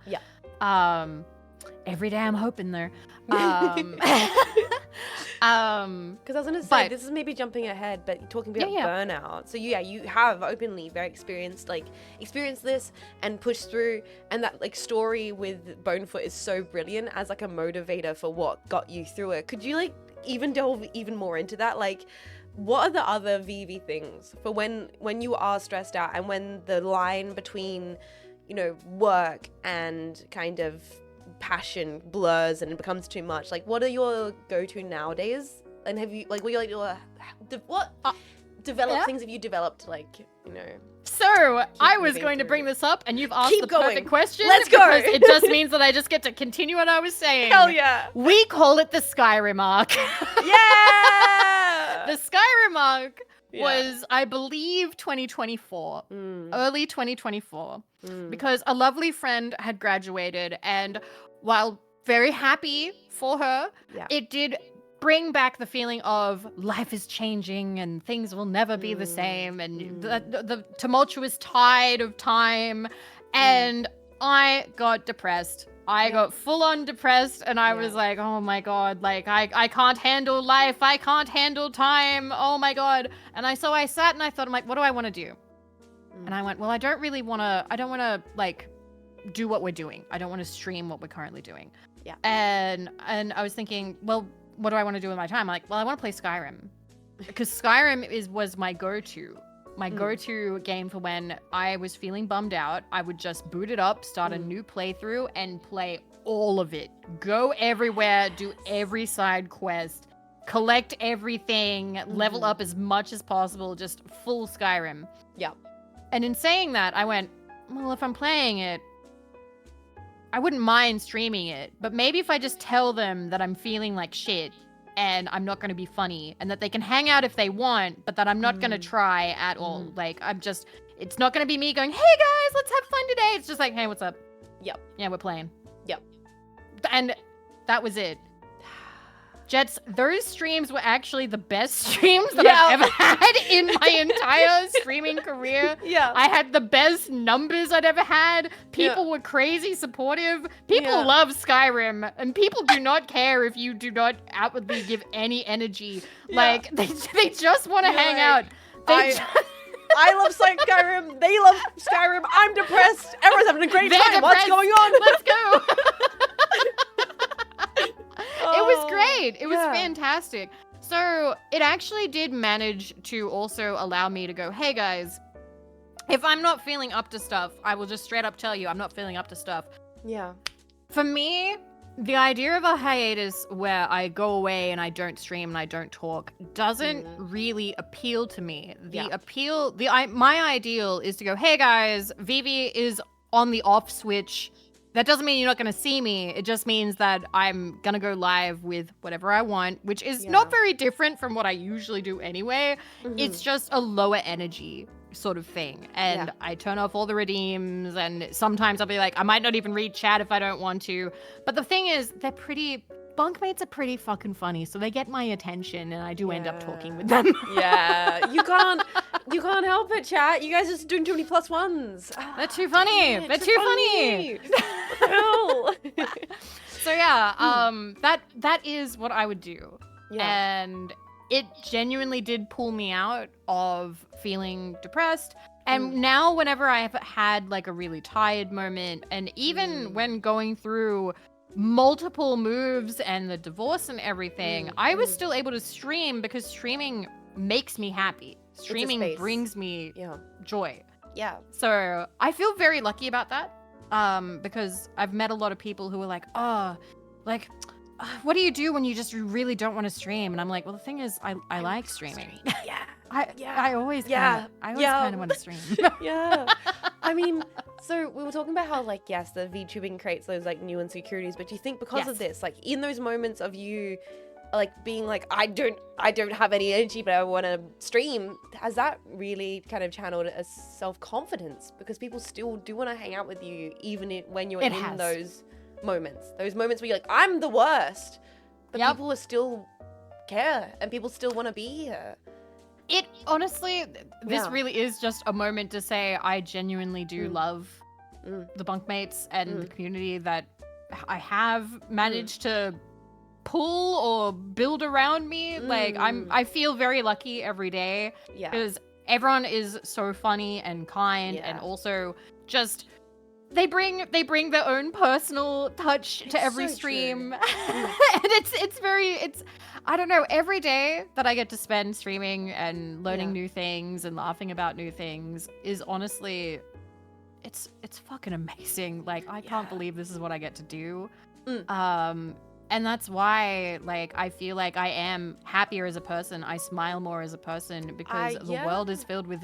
Every day I'm hoping though. Because I was gonna say, this is maybe jumping ahead, but talking about burnout. So you have openly very experienced this and pushed through, and that like story with Bonefoot is so brilliant as like a motivator for what got you through it. Could you like even delve even more into that? Like, what are the other VV things for when you are stressed out and when the line between, you know, work and kind of passion blurs and it becomes too much? Like, what are your go-to nowadays? And have you like, what are your things have you developed, like, you know? So I was going to bring this up, and you've asked the perfect question. Let's go. Because it just means that I just get to continue what I was saying. Hell yeah. We call it the Skyrim arc. Yeah. The Skyrim arc was, I believe, 2024, early 2024, because a lovely friend had graduated, and while very happy for her, it did bring back the feeling of life is changing and things will never be the same, and the tumultuous tide of time, and I got depressed. I got full on depressed, and I was like, oh my God, like I can't handle life. I can't handle time. Oh my God. And so I sat and I thought, I'm like, what do I want to do? And I went, well, I don't want to like do what we're doing. I don't want to stream what we're currently doing. Yeah. And I was thinking, well, what do I want to do with my time? I'm like, well, I want to play Skyrim, because Skyrim was my go-to. My go-to game for when I was feeling bummed out. I would just boot it up, start a new playthrough, and play all of it. Go everywhere, do every side quest, collect everything, level up as much as possible, just full Skyrim. Yeah. And in saying that, I went, well, if I'm playing it, I wouldn't mind streaming it, but maybe if I just tell them that I'm feeling like shit and I'm not going to be funny, and that they can hang out if they want, but that I'm not going to try at all. Like, it's not going to be me going, hey guys, let's have fun today. It's just like, hey, what's up? Yep. Yeah, we're playing. Yep. And that was it. Jets, those streams were actually the best streams that I've ever had in my entire streaming career. Yeah. I had the best numbers I'd ever had. People were crazy supportive. People love Skyrim, and people do not care if you do not outwardly give any energy. Like, they just want to hang out. I love Skyrim. They love Skyrim. I'm depressed. Everyone's having a great time. What's going on? Let's go. It was great. It was fantastic. So it actually did manage to also allow me to go, hey guys, if I'm not feeling up to stuff, I will just straight up tell you I'm not feeling up to stuff. Yeah. For me, the idea of a hiatus where I go away and I don't stream and I don't talk doesn't really appeal to me. My ideal is to go, hey guys, Vivi is on the off switch. That doesn't mean you're not going to see me. It just means that I'm going to go live with whatever I want, which is not very different from what I usually do anyway. It's just a lower energy sort of thing. And I turn off all the redeems, and sometimes I'll be like, I might not even read chat if I don't want to. But the thing is, bunkmates are pretty fucking funny, so they get my attention, and I do end up talking with them. You can't help it, chat. You guys are just doing too many +1s. They're too funny. They're too funny. What the hell? So that is what I would do. Yeah. And it genuinely did pull me out of feeling depressed. And now whenever I have had like a really tired moment, and even when going through multiple moves and the divorce and everything, I was still able to stream because streaming makes me happy. Streaming brings me joy. Yeah. So I feel very lucky about that, because I've met a lot of people who are like, what do you do when you just really don't want to stream? And I'm like, well, the thing is, I like streaming. I always kind of want to stream. I mean, so we were talking about how, like, yes, the VTubing creates those like new insecurities, but do you think because of this, like in those moments of you like being like, I don't have any energy, but I want to stream, has that really kind of channeled a self-confidence? Because people still do want to hang out with you, even when you're in those moments where you're like, I'm the worst, But people are still care and people still want to be here. It honestly, this really is just a moment to say I genuinely do love the bunkmates and the community that I have managed to pull or build around me. Like I feel very lucky every day because everyone is so funny and kind and also just they bring their own personal touch to every stream. And it's I don't know, every day that I get to spend streaming and learning new things and laughing about new things is honestly it's fucking amazing. Like I can't believe this is what I get to do. And that's why, like, I feel like I am happier as a person. I smile more as a person because the world is filled with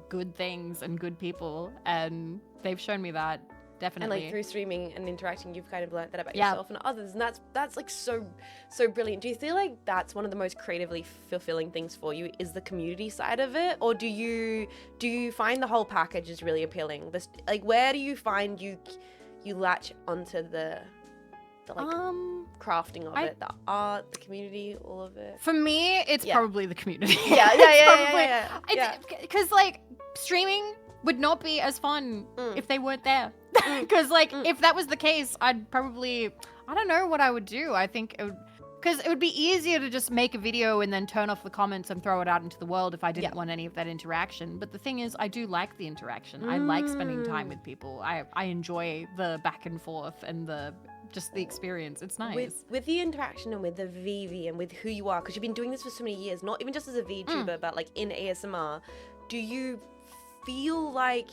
good things and good people, and they've shown me that, definitely. And, like, through streaming and interacting, you've kind of learned that about yourself and others, and that's like, so brilliant. Do you feel like that's one of the most creatively fulfilling things for you, is the community side of it? Or do you find the whole package is really appealing? Like, where do you find you latch onto the crafting of it, the art, the community, all of it? For me, it's probably the community. Because like streaming would not be as fun if they weren't there. Because like if that was the case, I'd probably, I don't know what I would do. I think it would, because it would be easier to just make a video and then turn off the comments and throw it out into the world if I didn't want any of that interaction. But the thing is, I do like the interaction. I like spending time with people. I enjoy the back and forth and just the experience. It's nice. With the interaction and with the VV and with who you are, because you've been doing this for so many years, not even just as a VTuber, but like in ASMR, do you feel like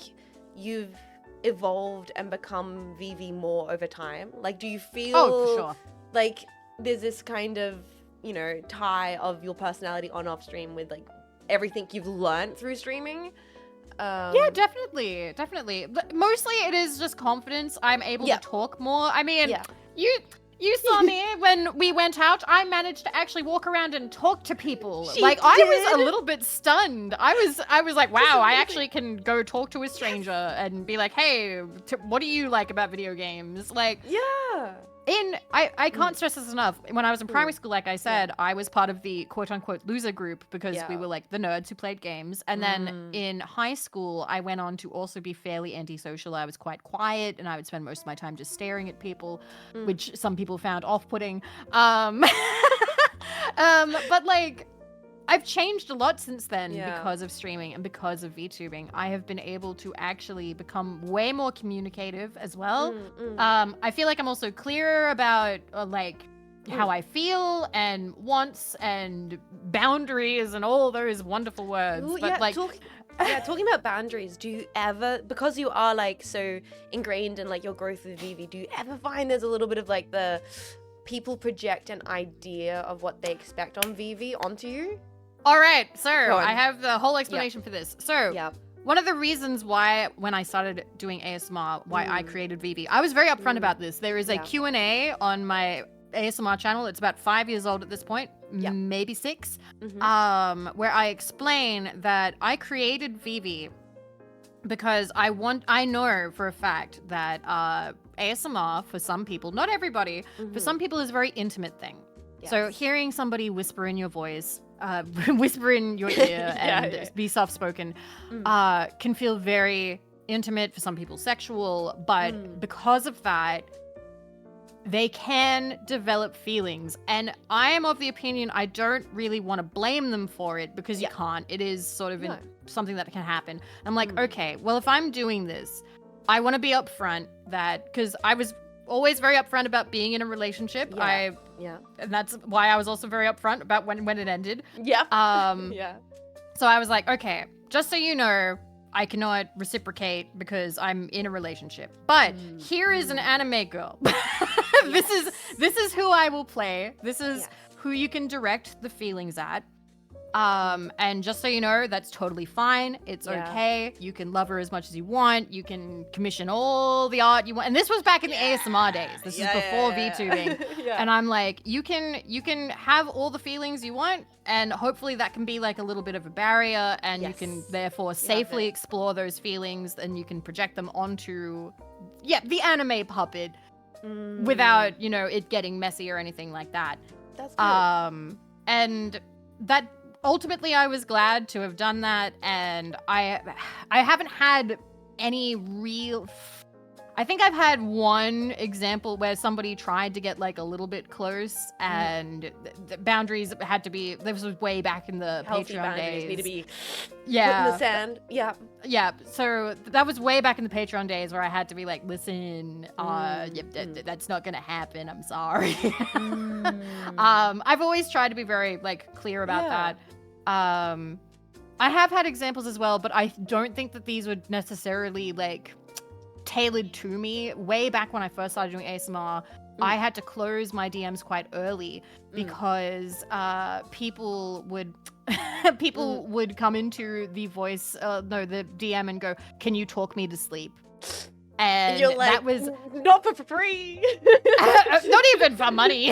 you've evolved and become VV more over time? Like, do you feel like there's this kind of, you know, tie of your personality on off stream with like everything you've learned through streaming? Yeah, definitely. But mostly it is just confidence. I'm able to talk more. I mean, you saw me when we went out. I managed to actually walk around and talk to people. I was a little bit stunned. I was like, wow, I actually can go talk to a stranger and be like, hey, what do you like about video games? Like, I can't stress this enough. When I was in primary school, like I said, I was part of the quote-unquote loser group because we were like the nerds who played games. And then in high school, I went on to also be fairly antisocial. I was quite quiet and I would spend most of my time just staring at people, which some people found off-putting. But like, I've changed a lot since then because of streaming and because of VTubing. I have been able to actually become way more communicative as well. I feel like I'm also clearer about like how I feel and wants and boundaries and all those wonderful words. Ooh, but like, talking about boundaries, do you ever, because you are like so ingrained in like your growth with VV, do you ever find there's a little bit of like the people project an idea of what they expect on VV onto you? All right, so I have the whole explanation for this. So one of the reasons why, when I started doing ASMR, why I created VV, I was very upfront about this. There is a Q&A on my ASMR channel. It's about 5 years old at this point, maybe 6, where I explain that I created VV because I know for a fact that ASMR, for some people, not everybody, for some people is a very intimate thing. So hearing somebody whisper in your voice, whisper in your ear and be soft-spoken can feel very intimate, for some people sexual, but because of that, they can develop feelings. And I am of the opinion I don't really want to blame them for it because you can't. It is sort of something that can happen. I'm like, okay, well, if I'm doing this, I want to be upfront that, because I was always very upfront about being in a relationship. And that's why I was also very upfront about when it ended. So I was like, okay, just so you know, I cannot reciprocate because I'm in a relationship. But here is an anime girl. This is who I will play. This is who you can direct the feelings at. And just so you know, that's totally fine. It's okay. You can love her as much as you want. You can commission all the art you want. And this was back in the ASMR days. This is before VTubing. And I'm like, you can have all the feelings you want, and hopefully that can be like a little bit of a barrier, and you can therefore safely explore those feelings, and you can project them onto the anime puppet without, you know, it getting messy or anything like that. That's good. And that ultimately I was glad to have done that, and I haven't had any real I think I've had one example where somebody tried to get like a little bit close, and the boundaries had to be. This was way back in the Healthy Patreon boundaries days. need to be put in the sand. Yeah. Yeah. So that was way back in the Patreon days where I had to be like, listen, that's not gonna happen. I'm sorry. I've always tried to be very like clear about that. I have had examples as well, but I don't think that these would necessarily like tailored to me. Way back when I first started doing ASMR, I had to close my DMs quite early because people would would come into the the DM and go, "Can you talk me to sleep?" And you're like, that was not for free. not even for money.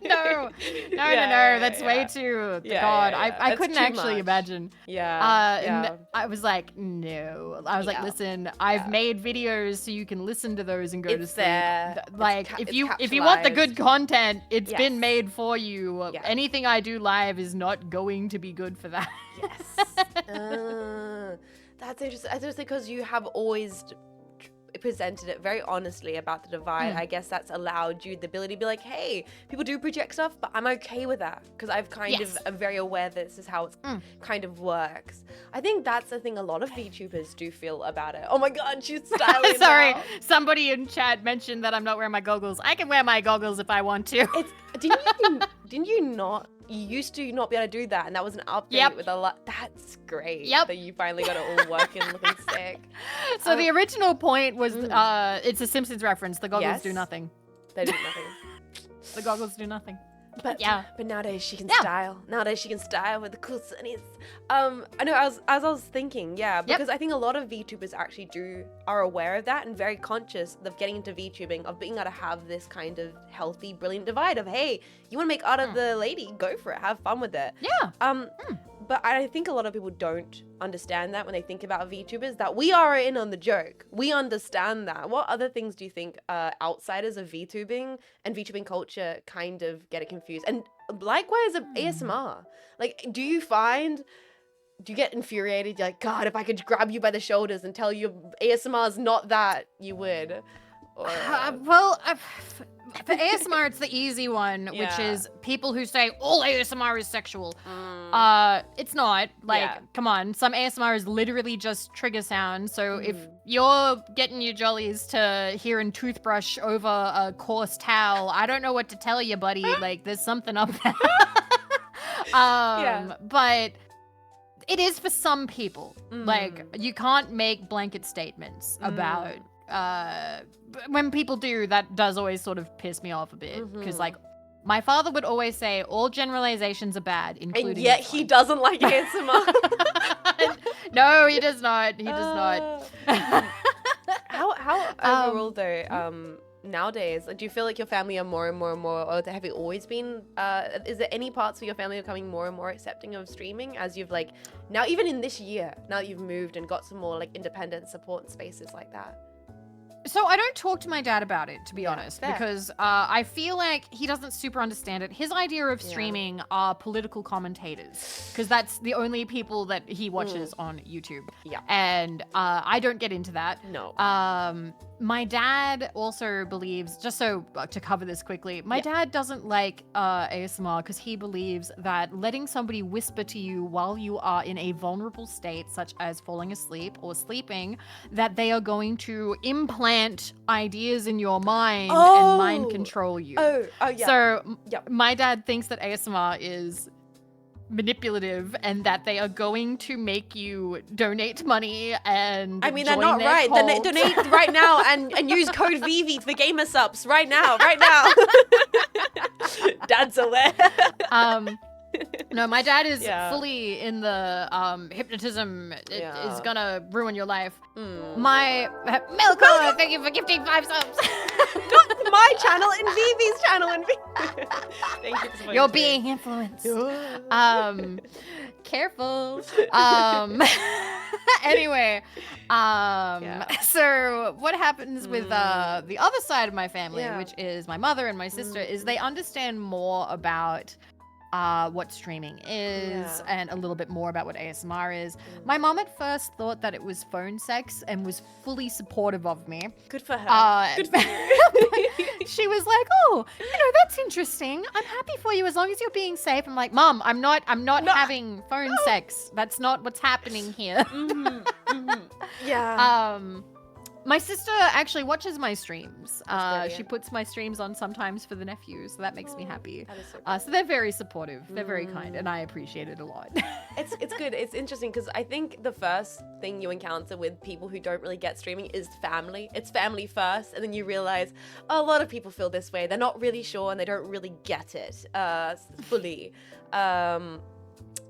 No. That's way too. God, I couldn't actually imagine. And I was like, no. I was like, listen, I've made videos so you can listen to those and go to sleep. Like, if you want the good content, it's been made for you. Anything I do live is not going to be good for that. Yes. That's interesting. I just think because you have always presented it very honestly about the divide, I guess that's allowed you the ability to be like, hey, people do project stuff, but I'm okay with that because I've kind of am very aware that this is how it kind of works. I think that's the thing a lot of VTubers do feel about it. Oh my God, she's styling. Sorry, now. Somebody in chat mentioned that I'm not wearing my goggles. I can wear my goggles if I want to. Didn't you not? You used to not be able to do that, and that was an update with a lot. That's great. That you finally got it all working, looking sick. So the original point was, it's a Simpsons reference. The goggles do nothing. They do nothing. The goggles do nothing. But nowadays she can style. Nowadays she can style with the cool sunnies. I know as I was thinking, because I think a lot of VTubers actually are aware of that and very conscious of getting into VTubing, of being able to have this kind of healthy, brilliant divide of, hey, you want to make art of the lady, go for it, have fun with it. But I think a lot of people don't understand that when they think about VTubers, that we are in on the joke. We understand that. What other things do you think outsiders of VTubing and VTubing culture kind of get it confused? And likewise, ASMR. Like, do you get infuriated? You're like, God, if I could grab you by the shoulders and tell you ASMR is not that, you would. Or, for ASMR, it's the easy one, which is people who say all ASMR is sexual. It's not. Like, come on. Some ASMR is literally just trigger sound. So if you're getting your jollies to hearing toothbrush over a coarse towel, I don't know what to tell you, buddy. Like, there's something up there. But it is for some people. Like, you can't make blanket statements about when people do, that does always sort of piss me off a bit, because like my father would always say all generalizations are bad, including, and yet he doesn't like ASMR. No, he does not. He does not. How overall though, nowadays, do you feel like your family are more and more and more, or have you always been, is there any parts of your family becoming more and more accepting of streaming as you've like, now even in this year, now that you've moved and got some more like independent support and spaces like that? So I don't talk to my dad about it, to be honest, because I feel like he doesn't super understand it. His idea of streaming are political commentators, because that's the only people that he watches on YouTube. And I don't get into that. No. My dad also believes, just so to cover this quickly, my dad doesn't like ASMR because he believes that letting somebody whisper to you while you are in a vulnerable state, such as falling asleep or sleeping, that they are going to implant ideas in your mind and mind control you. So my dad thinks that ASMR is manipulative and that they are going to make you donate money and I mean, they're not right. Then donate right now and use code VV for gamer subs right now. Dad's aware. No, my dad is fully in the hypnotism is gonna ruin your life. My Milko, thank you for gifting 5 subs. Not my channel and Vivi's channel and thank you for supporting. You're being influenced. Careful. Anyway, so what happens with the other side of my family, which is my mother and my sister, is they understand more about what streaming is and a little bit more about what ASMR is. My mom at first thought that it was phone sex and was fully supportive of me. Good for her. Good for you. She was like, "Oh, that's interesting. I'm happy for you as long as you're being safe." I'm like, "Mom, I'm not having phone sex. That's not what's happening here." Yeah. My sister actually watches my streams. She puts my streams on sometimes for the nephews, so that makes me happy. That is so cool. So they're very supportive. They're very kind, and I appreciate it a lot. It's good. It's interesting because I think the first thing you encounter with people who don't really get streaming is family. It's family first, and then you realize a lot of people feel this way. They're not really sure and they don't really get it fully. Sorry,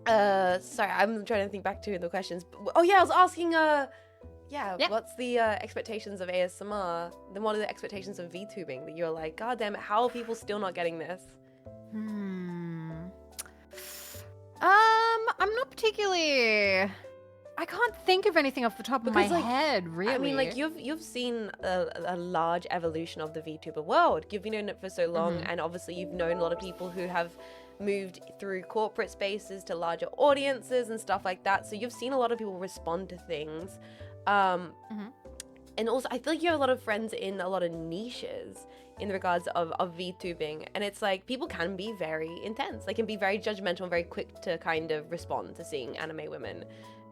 I'm trying to think back to the questions. Oh yeah, I was asking. What's the expectations of ASMR? Then what are the expectations of VTubing that you're like, God damn it, how are people still not getting this? I'm not particularly. I can't think of anything off the top of my head, really. I mean, like you've seen a large evolution of the VTuber world. You've been in it for so long, and obviously you've known a lot of people who have moved through corporate spaces to larger audiences and stuff like that. So you've seen a lot of people respond to things. And also I feel like you have a lot of friends in a lot of niches in regards of VTubing, and it's like people can be very intense. They can be very judgmental and very quick to kind of respond to seeing anime women,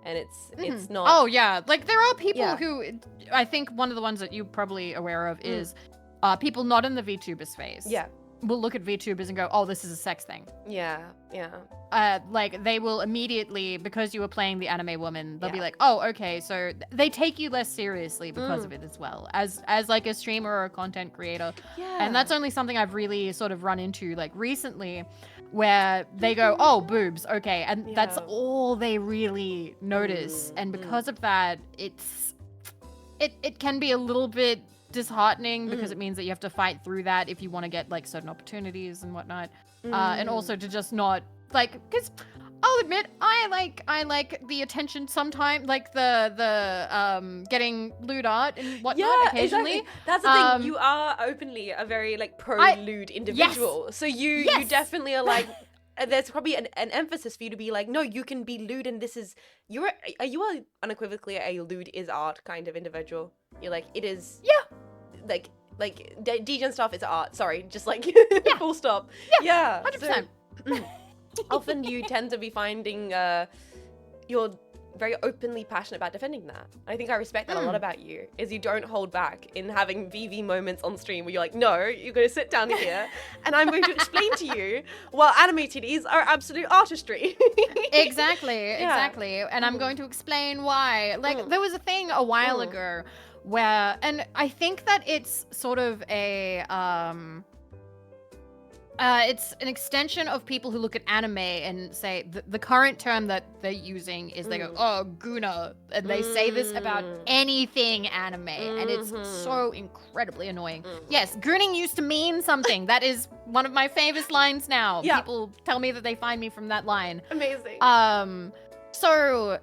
and it's not. Oh yeah, like there are people who, I think one of the ones that you're probably aware of is people not in the VTuber space. Yeah. Will look at VTubers and go, "Oh, this is a sex thing." Yeah. Like they will immediately, because you were playing the anime woman, they'll be like, "Oh, okay." So they take you less seriously because of it as well, as like a streamer or a content creator. Yeah. And that's only something I've really sort of run into like recently, where they go, "Oh, boobs, okay," and that's all they really notice. And because of that, it can be a little bit disheartening because it means that you have to fight through that if you want to get like certain opportunities and whatnot, and also to just not like, because I'll admit I like the attention sometimes, like the getting lewd art and whatnot occasionally. Exactly. That's the thing, you are openly a very like pro lewd individual, so you definitely are like there's probably an emphasis for you to be like, no, you can be lewd, and this is are you unequivocally a lewd is art kind of individual? You're like, it is like DJ stuff is art. Sorry, just like full stop. Yeah, 100%. So, often you tend to be finding you're very openly passionate about defending that. I think I respect that a lot about you, is you don't hold back in having VV moments on stream where you're like, no, you're going to sit down here and I'm going to explain to you why anime titties are absolute artistry. Exactly. And I'm going to explain why. Like, there was a thing a while ago where, and I think that it's sort of a it's an extension of people who look at anime and say the current term that they're using is they go, "Oh, Guna," and they say this about anything anime, and it's so incredibly annoying. Yes, gooning used to mean something. That is one of my famous lines now. People tell me that they find me from that line. Amazing. So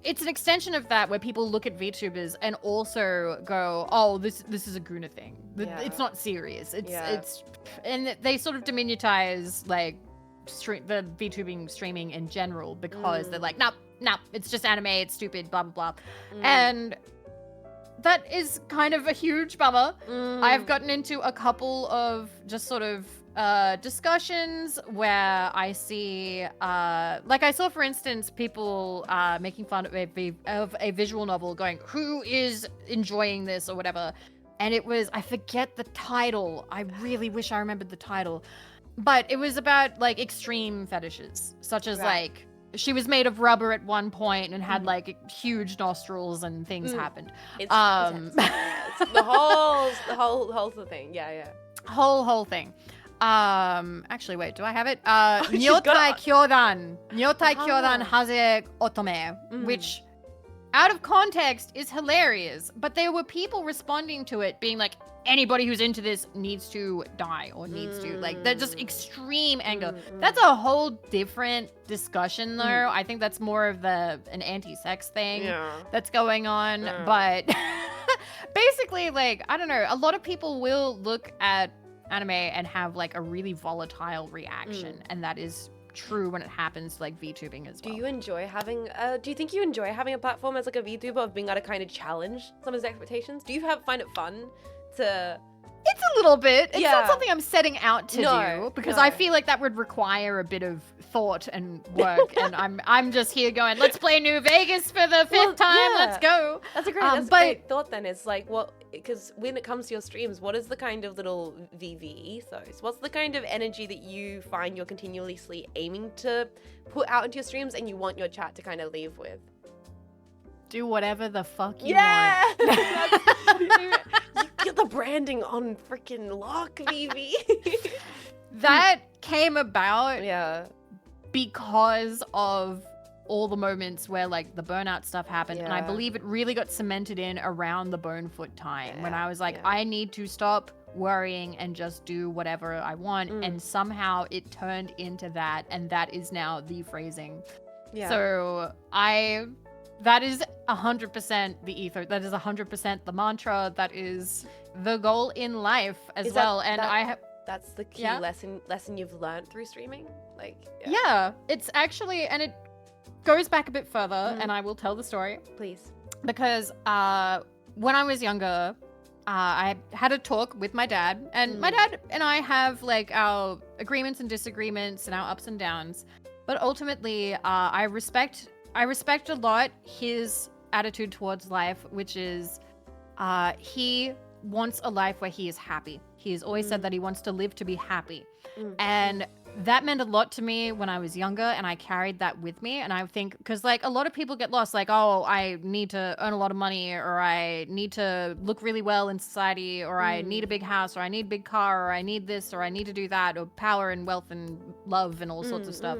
it's an extension of that where people look at VTubers and also go, "Oh, this is a Guna thing. It's not serious. It's," and they sort of diminutize like the VTubing streaming in general because they're like, "Nah, it's just anime. It's stupid. Blah blah blah," and that is kind of a huge bummer. I've gotten into a couple of just sort of discussions where I see, like I saw, for instance, people making fun of a visual novel, going, "Who is enjoying this?" or whatever. And it was, I forget the title. I really wish I remembered the title. But it was about like extreme fetishes, such as like she was made of rubber at one point and had like huge nostrils and things happened. It's the whole thing. Yeah. Whole thing. Actually, wait, do I have it? Nyotai Kyodan. Nyotai Kyodan Haze Otome, which out of context is hilarious, but there were people responding to it being like, anybody who's into this needs to die or needs to, like, they're just extreme anger. That's a whole different discussion though. I think that's more of an anti-sex thing that's going on. But basically, like, I don't know, a lot of people will look at anime and have like a really volatile reaction, and that is true when it happens to like VTubing as well. Do you enjoy having do you think you enjoy having a platform as like a VTuber, of being able to kind of challenge some of his expectations? Do you find it fun to... It's a little bit. It's not something I'm setting out to do, because I no. feel like that would require a bit of thought and work, and I'm just here going, let's play New Vegas for the fifth time, let's go. That's a great thought then. It's like, what, because when it comes to your streams, what is the kind of little VV ethos? What's the kind of energy that you find you're continuously aiming to put out into your streams and you want your chat to kind of leave with? Do whatever the fuck you want. You get the branding on freaking lock, VV. That came about because of all the moments where like the burnout stuff happened, and I believe it really got cemented in around the Bonefoot time, when I was like, I need to stop worrying and just do whatever I want, and somehow it turned into that, and that is now the phrasing. So that is 100% the ethos. That is 100% the mantra. That is the goal in life as well. And that's the key lesson you've learned through streaming. Like, it's actually, and it goes back a bit further, and I will tell the story. Please. Because when I was younger, I had a talk with my dad, and my dad and I have like our agreements and disagreements and our ups and downs. But ultimately, I respect a lot his attitude towards life, which is he wants a life where he is happy. He has always said that he wants to live to be happy. And that meant a lot to me when I was younger, and I carried that with me. And I think, because like a lot of people get lost, like, oh, I need to earn a lot of money, or I need to look really well in society, or I need a big house, or I need a big car, or I need this, or I need to do that, or power and wealth and love and all sorts of stuff.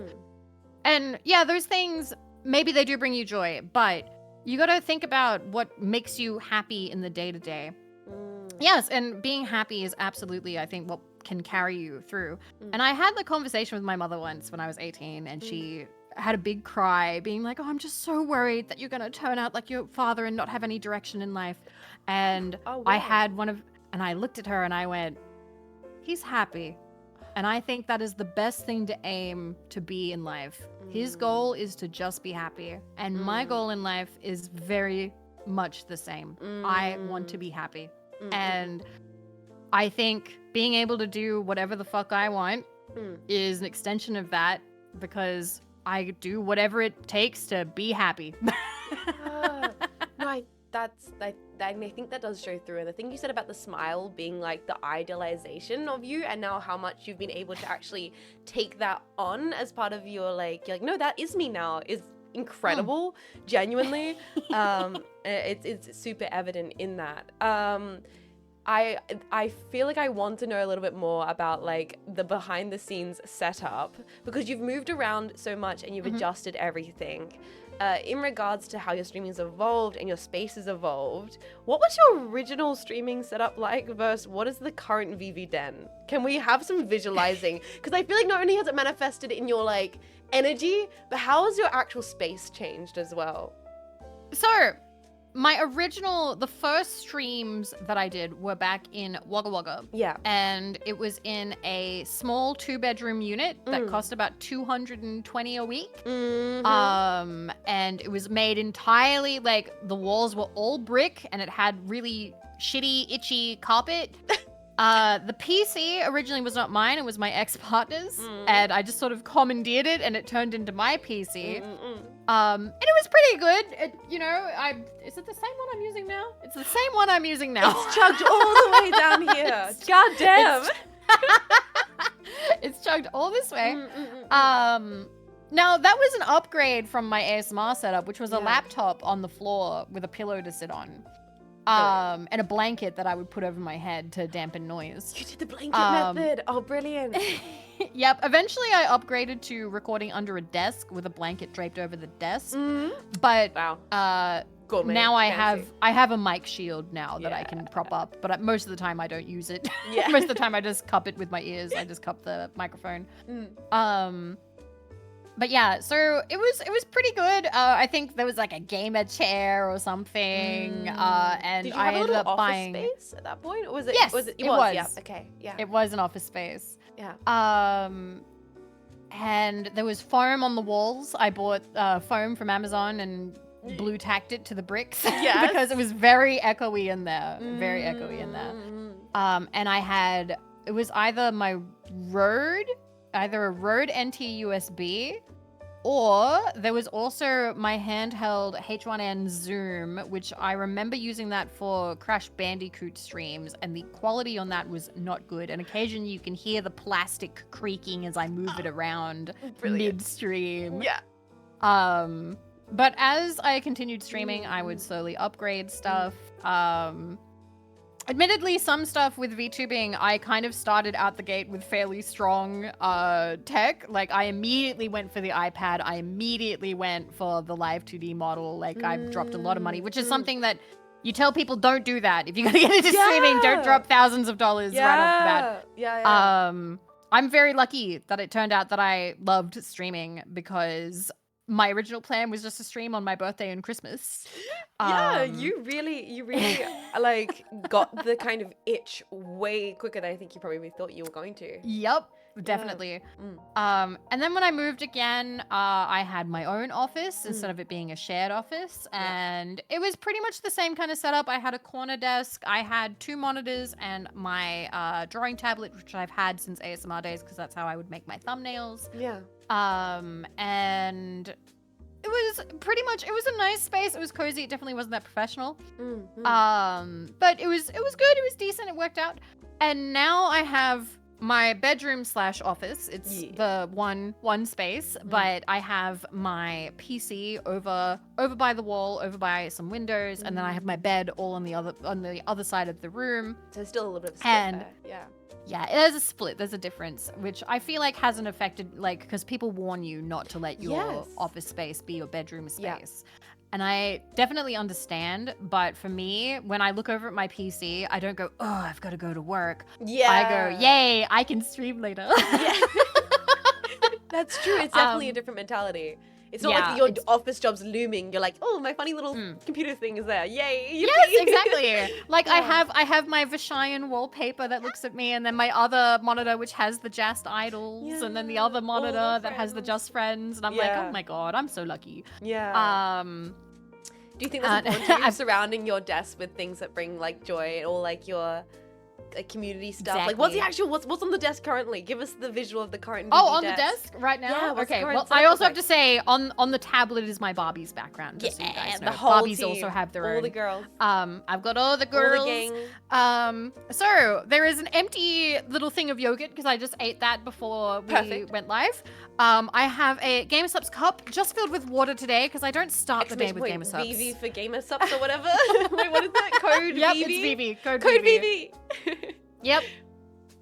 And yeah, those things, maybe they do bring you joy, but you got to think about what makes you happy in the day-to-day. Yes, and being happy is absolutely, I think, what can carry you through. And I had the conversation with my mother once when I was 18, and she had a big cry, being like, oh, I'm just so worried that you're going to turn out like your father and not have any direction in life. And I had and I looked at her and I went, he's happy. And I think that is the best thing to aim to be in life. His goal is to just be happy. And my goal in life is very much the same. I want to be happy. And I think being able to do whatever the fuck I want is an extension of that, because I do whatever it takes to be happy. I think that does show through. And the thing you said about the smile being like the idealization of you, and now how much you've been able to actually take that on as part of your you're like, no, that is me now, is incredible. Genuinely. It's super evident in that. I feel like I want to know a little bit more about like the behind the scenes setup, because you've moved around so much and you've adjusted everything. In regards to how your streaming's evolved and your space has evolved, what was your original streaming setup like versus what is the current VV Den? Can we have some visualizing? Because I feel like not only has it manifested in your like energy, but how has your actual space changed as well? So, the first streams that I did were back in Wagga Wagga. Yeah. And it was in a small 2-bedroom unit that cost about $220 a week. And it was made entirely, like, the walls were all brick, and it had really shitty, itchy carpet. The PC originally was not mine, it was my ex-partner's, and I just sort of commandeered it, and it turned into my PC. And it was pretty good. Is it the same one I'm using now? It's the same one I'm using now. It's chugged all the way down here. God damn. It's chugged all this way. Now, that was an upgrade from my ASMR setup, which was a laptop on the floor with a pillow to sit on. And a blanket that I would put over my head to dampen noise. You did the blanket method. Oh, brilliant. Yep. Eventually, I upgraded to recording under a desk with a blanket draped over the desk. But gourmet. now I fancy. have a mic shield now that I can Yeah. prop up, but most of the time I don't use it. Yeah. Most of the time I just cup it with my ears. I just cup the microphone. But yeah, so it was pretty good. I think there was like a gamer chair or something. And Did you have I a ended little up office buying. space at that point? Or was it? Yes, was it it was. Yeah. Okay. Yeah. It was an office space. Yeah. And there was foam on the walls. I bought foam from Amazon and blue tacked it to the bricks Yes. because it was very echoey in there. Very echoey in there. And I had, it was either a Rode NT USB, or there was also my handheld H1N Zoom, which I remember using that for Crash Bandicoot streams, and the quality on that was not good. And occasionally you can hear the plastic creaking as I move it around midstream. Yeah. But as I continued streaming, I would slowly upgrade stuff. Admittedly, some stuff with VTubing, I kind of started out the gate with fairly strong tech. Like, I immediately went for the iPad. I immediately went for the live 2D model. Like, I dropped a lot of money, which is something that you tell people don't do that. If you're going to get into streaming, don't drop thousands of dollars right off the bat. Yeah. I'm very lucky that it turned out that I loved streaming, because my original plan was just to stream on my birthday and Christmas. Yeah, you really like got the kind of itch way quicker than I think you probably thought you were going to. Yep, definitely. And then when I moved again, I had my own office instead of it being a shared office, and it was pretty much the same kind of setup. I had a corner desk, I had 2 monitors, and my drawing tablet, which I've had since ASMR days, because that's how I would make my thumbnails. Yeah. And it was pretty much, it was a nice space. It was cozy. It definitely wasn't that professional. But it was good. It was decent. It worked out. And now I have my bedroom / office. It's the one space, but I have my PC over by the wall, over by some windows, and then I have my bed all on the other side of the room. So still a little bit of split there. Yeah. Yeah, there's a split. There's a difference, which I feel like hasn't affected, like, because people warn you not to let your office space be your bedroom space. And I definitely understand, but for me, when I look over at my PC, I don't go, oh, I've got to go to work. Yeah. I go, yay, I can stream later. Yeah. That's true. It's definitely a different mentality. It's not like your office job's looming. You're like, oh, my funny little computer thing is there. Yay. Yes, exactly. Like I have my Vishayan wallpaper that looks at me, and then my other monitor which has the Just Idols, and then the other monitor that has the Just Friends, and I'm like, oh my god, I'm so lucky. Yeah. Do you think that's important to you, surrounding your desk with things that bring like joy, or like your community stuff? Exactly. Like, what's the actual what's on the desk currently? Give us the visual of the current on desk. the desk right now. Yeah, what's the okay. current Well, setup I also look have to say on the tablet is my Barbies background. Just so you guys know. the whole Barbies team, also have their own. all the girls. I've got all the girls. All the gang. So there is an empty little thing of yogurt because I just ate that before we went live. I have a GamerSupps cup just filled with water today because I don't start the day with GamerSupps. VV for GamerSupps or whatever. Wait, what is that? Code yep, VV? it's VV. Code VV. Yep.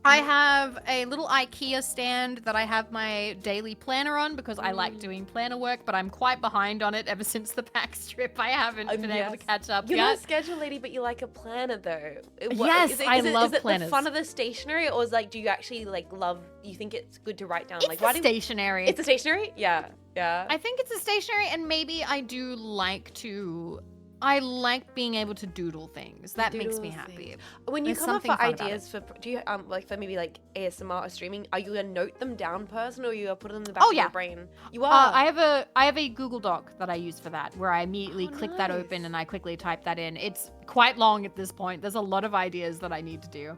I have a little IKEA stand that I have my daily planner on because I like doing planner work, but I'm quite behind on it ever since the PAX trip. I haven't been able to catch up You're yet. not a schedule lady, but you like a planner though. Yes, I love planners. Is it the fun of the stationery, or is like, do you actually like love, you think it's good to write down? It's like, stationery. It's a stationery? Yeah. Yeah. I think it's a stationery, and maybe I do like to... I like being able to doodle things. That makes me happy. When you come up for ideas for, do you like for maybe like ASMR or streaming, are you a note them down person, or you put them in the back of your brain? You are. I have a Google Doc that I use for that, where I immediately click that open and I quickly type that in. It's quite long at this point. There's a lot of ideas that I need to do.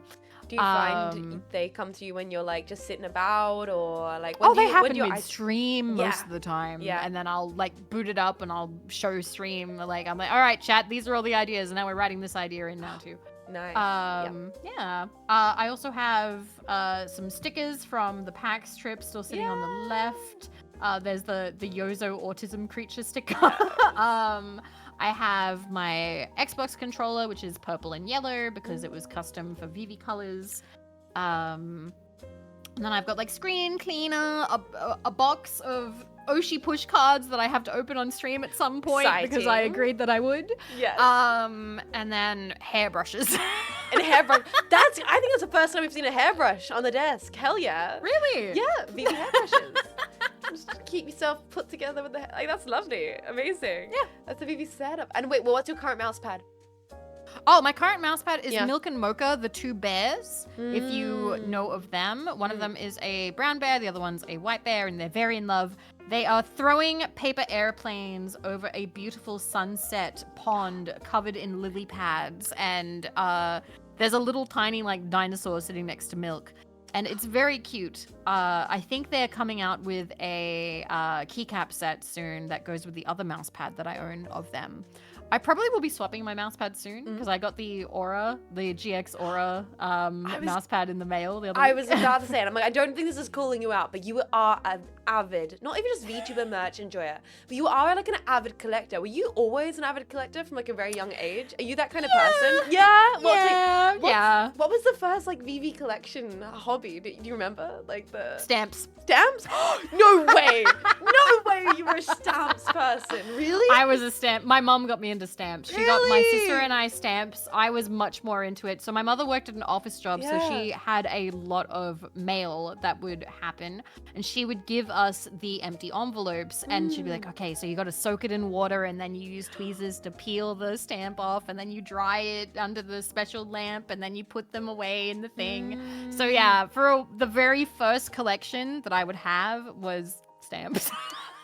Do you find they come to you when you're like just sitting about, or like when they happen mid-stream most of the time. Yeah. And then I'll like boot it up and I'll show stream. Like I'm like, all right, chat, these are all the ideas, and now we're writing this idea in now too. Nice. Yeah. I also have some stickers from the PAX trip still sitting on the left. There's the Yozo autism creature sticker. I have my Xbox controller, which is purple and yellow because it was custom for VV colors. And then I've got like screen cleaner, a box of Oshi push cards that I have to open on stream at some point because I agreed that I would. Yes. And then hairbrushes. And hairbrush. I think that's the first time we've seen a hairbrush on the desk. Hell yeah. Really? Yeah, VV hairbrushes. Just keep yourself put together with the that's lovely. Amazing. Yeah. That's a VV setup. And wait, well, what's your current mouse pad? Oh, my current mouse pad is Milk and Mocha, the two bears, if you know of them. One of them is a brown bear, the other one's a white bear, and they're very in love. They are throwing paper airplanes over a beautiful sunset pond covered in lily pads, and there's a little tiny like dinosaur sitting next to Milk. And it's very cute. I think they're coming out with a keycap set soon that goes with the other mouse pad that I own of them. I probably will be swapping my mouse pad soon because I got the GX Aura mouse pad in the mail the other week. I was about to say it. I'm like, I don't think this is calling you out, but you are an avid, not even just VTuber merch enjoyer, but you are like an avid collector. Were you always an avid collector from like a very young age? Are you that kind of person? Yeah? Yeah. What was the first like VV collection hobby? Do you remember? Like the... Stamps. Stamps? No way! No way you were a stamps person. Really? I was a stamp. My mom got me into stamps. She got my sister and I stamps. I was much more into it. So my mother worked at an office job, so she had a lot of mail that would happen. And she would give us the empty envelopes and she'd be like, okay, so you got to soak it in water and then you use tweezers to peel the stamp off and then you dry it under the special lamp and then you put them away in the thing. So yeah, for the very first collection that I would have was stamps.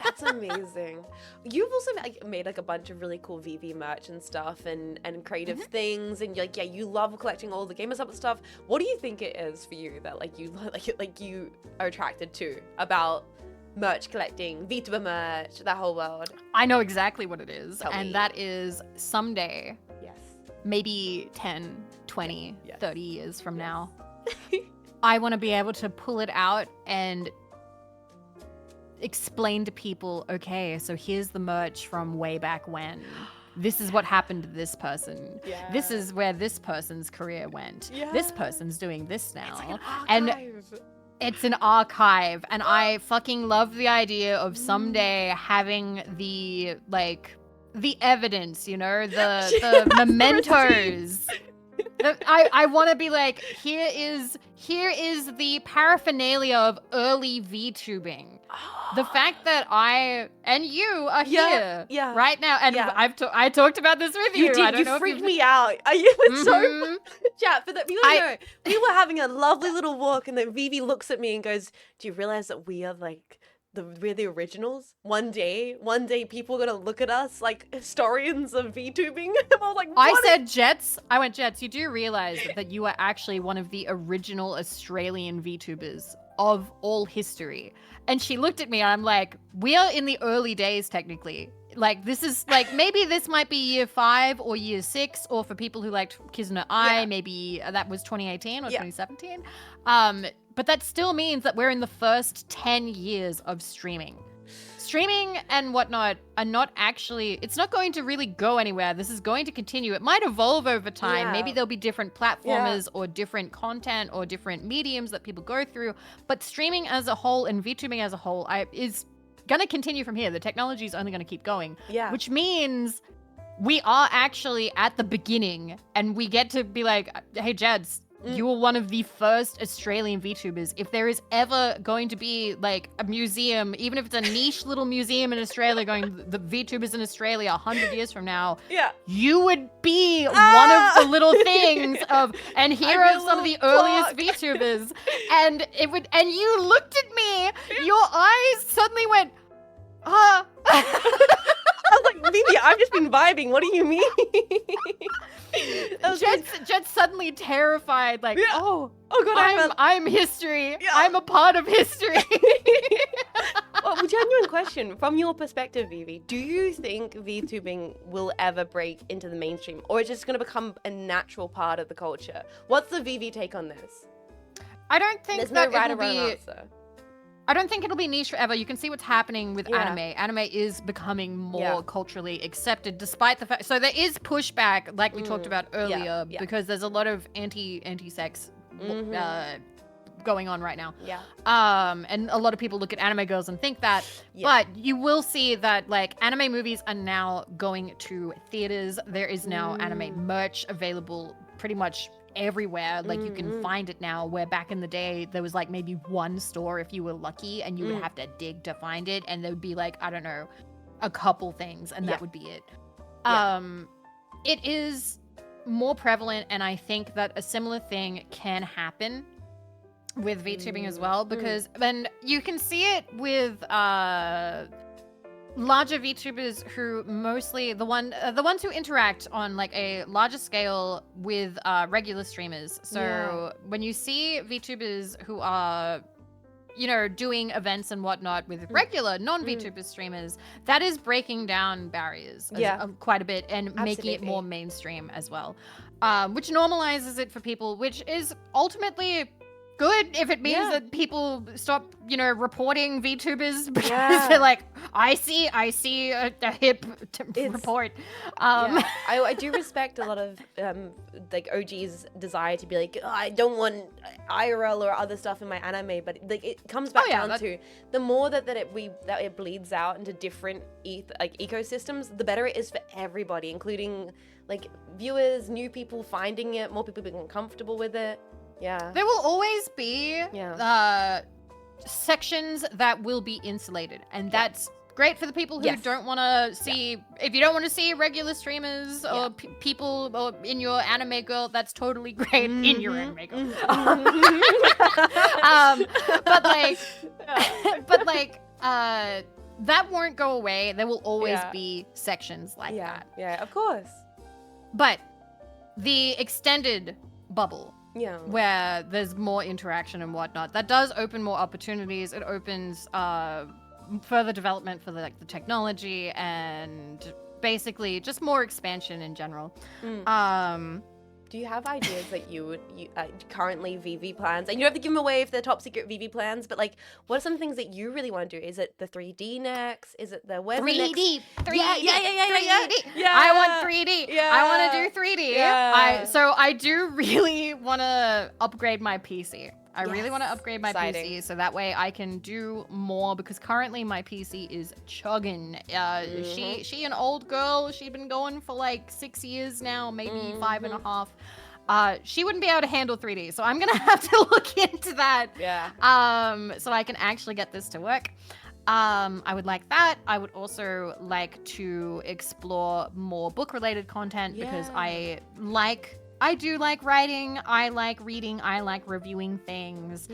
That's amazing. You've also made like a bunch of really cool VV merch and stuff and creative things, and like you love collecting all the Gamer Summit stuff. What do you think it is for you that like you are attracted to about merch collecting, VTuber merch, that whole world? I know exactly what it is, Tell me. and that is someday, Yes. maybe 10, 20, 30 years from now, I want to be able to pull it out and explain to people, okay, so here's the merch from way back when. This is what happened to this person. Yeah. This is where this person's career went. Yeah. This person's doing this now. It's like an archive. And it's an archive. And I fucking love the idea of someday having the evidence, you know, the mementos. I want to be like, here is the paraphernalia of early VTubing. The fact that I and you are here right now, and I talked about this with you. You did. I don't know freaked if me out. You were so chat for that. People know. We were having a lovely little walk, and then Vivi looks at me and goes, "Do you realize that we are like we're the originals? One day, people are gonna look at us like historians of VTubing." I was like, I said, Jets. I went, Jets. You do realize that you are actually one of the original Australian VTubers of all history. And she looked at me and I'm like, we are in the early days technically. Like this is like, maybe this might be year 5 or year 6, or for people who liked Kizuna Eye, maybe that was 2018 or 2017. But that still means that we're in the first 10 years of streaming. Streaming and whatnot are not actually, it's not going to really go anywhere. This is going to continue. It might evolve over time. Yeah. Maybe there'll be different platformers or different content or different mediums that people go through. But streaming as a whole and VTubing as a whole is going to continue from here. The technology is only going to keep going. Yeah. Which means we are actually at the beginning and we get to be like, hey, Jeds, you were one of the first Australian VTubers. If there is ever going to be like a museum, even if it's a niche little museum in Australia going the VTubers in Australia 100 years from now, you would be one of the little things of, and here are some of the earliest VTubers. And it would, and you looked at me, your eyes suddenly went, I was like, Vivi, I've just been vibing. What do you mean? Jet's suddenly terrified, like, oh God, I'm history. Yeah. I'm a part of history. Well, genuine question. From your perspective, Vivi, do you think VTubing will ever break into the mainstream, or is it just going to become a natural part of the culture? What's the Vivi take on this? I don't think there's that no right it'll or wrong be. Answer. I don't think it'll be niche forever. You can see what's happening with anime. Anime is becoming more culturally accepted, despite the fact. So there is pushback, like we talked about earlier, because there's a lot of anti-sex going on right now. Yeah. And a lot of people look at anime girls and think that, but you will see that like anime movies are now going to theaters. There is now anime merch available pretty much everywhere. Like you can find it now, where back in the day there was like maybe one store if you were lucky, and you would have to dig to find it, and there would be like, I don't know, a couple things, and that would be it. It is more prevalent, and I think that a similar thing can happen with VTubing as well, because and you can see it with larger VTubers who mostly the ones who interact on like a larger scale with regular streamers. So when you see VTubers who are, you know, doing events and whatnot with regular non-VTuber streamers, that is breaking down barriers quite a bit and making it more mainstream as well, which normalizes it for people, which is ultimately good if it means that people stop, you know, reporting VTubers because they're like, I see a hip report. I do respect a lot of like OG's desire to be like, oh, I don't want IRL or other stuff in my anime, but like it comes back down to the more that it bleeds out into different ecosystems, the better it is for everybody, including like viewers, new people finding it, more people being comfortable with it. Yeah. There will always be sections that will be insulated, and that's great for the people who don't want to see. If you don't want to see regular streamers or people or in your anime girl, that's totally great in your anime girl. That won't go away. There will always be sections like that. Yeah, of course. But the extended bubble, where there's more interaction and whatnot, that does open more opportunities. It opens further development for the technology and basically just more expansion in general. Do you have ideas that you currently VV plans? And you don't have to give them away if they're top secret VV plans, but like, what are some things that you really want to do? Is it the 3D next? Is it the web 3D? 3D. Yeah. I want 3D. Yeah. I want to do 3D. Yeah. So I do really want to upgrade my PC. I really want to upgrade my PC so that way I can do more, because currently my PC is chugging. She an old girl. She'd been going for like 6 years now, maybe 5.5. She wouldn't be able to handle 3D, so I'm gonna have to look into that. So I can actually get this to work. I would like that. I would also like to explore more book-related content because I do like writing, I like reading, I like reviewing things.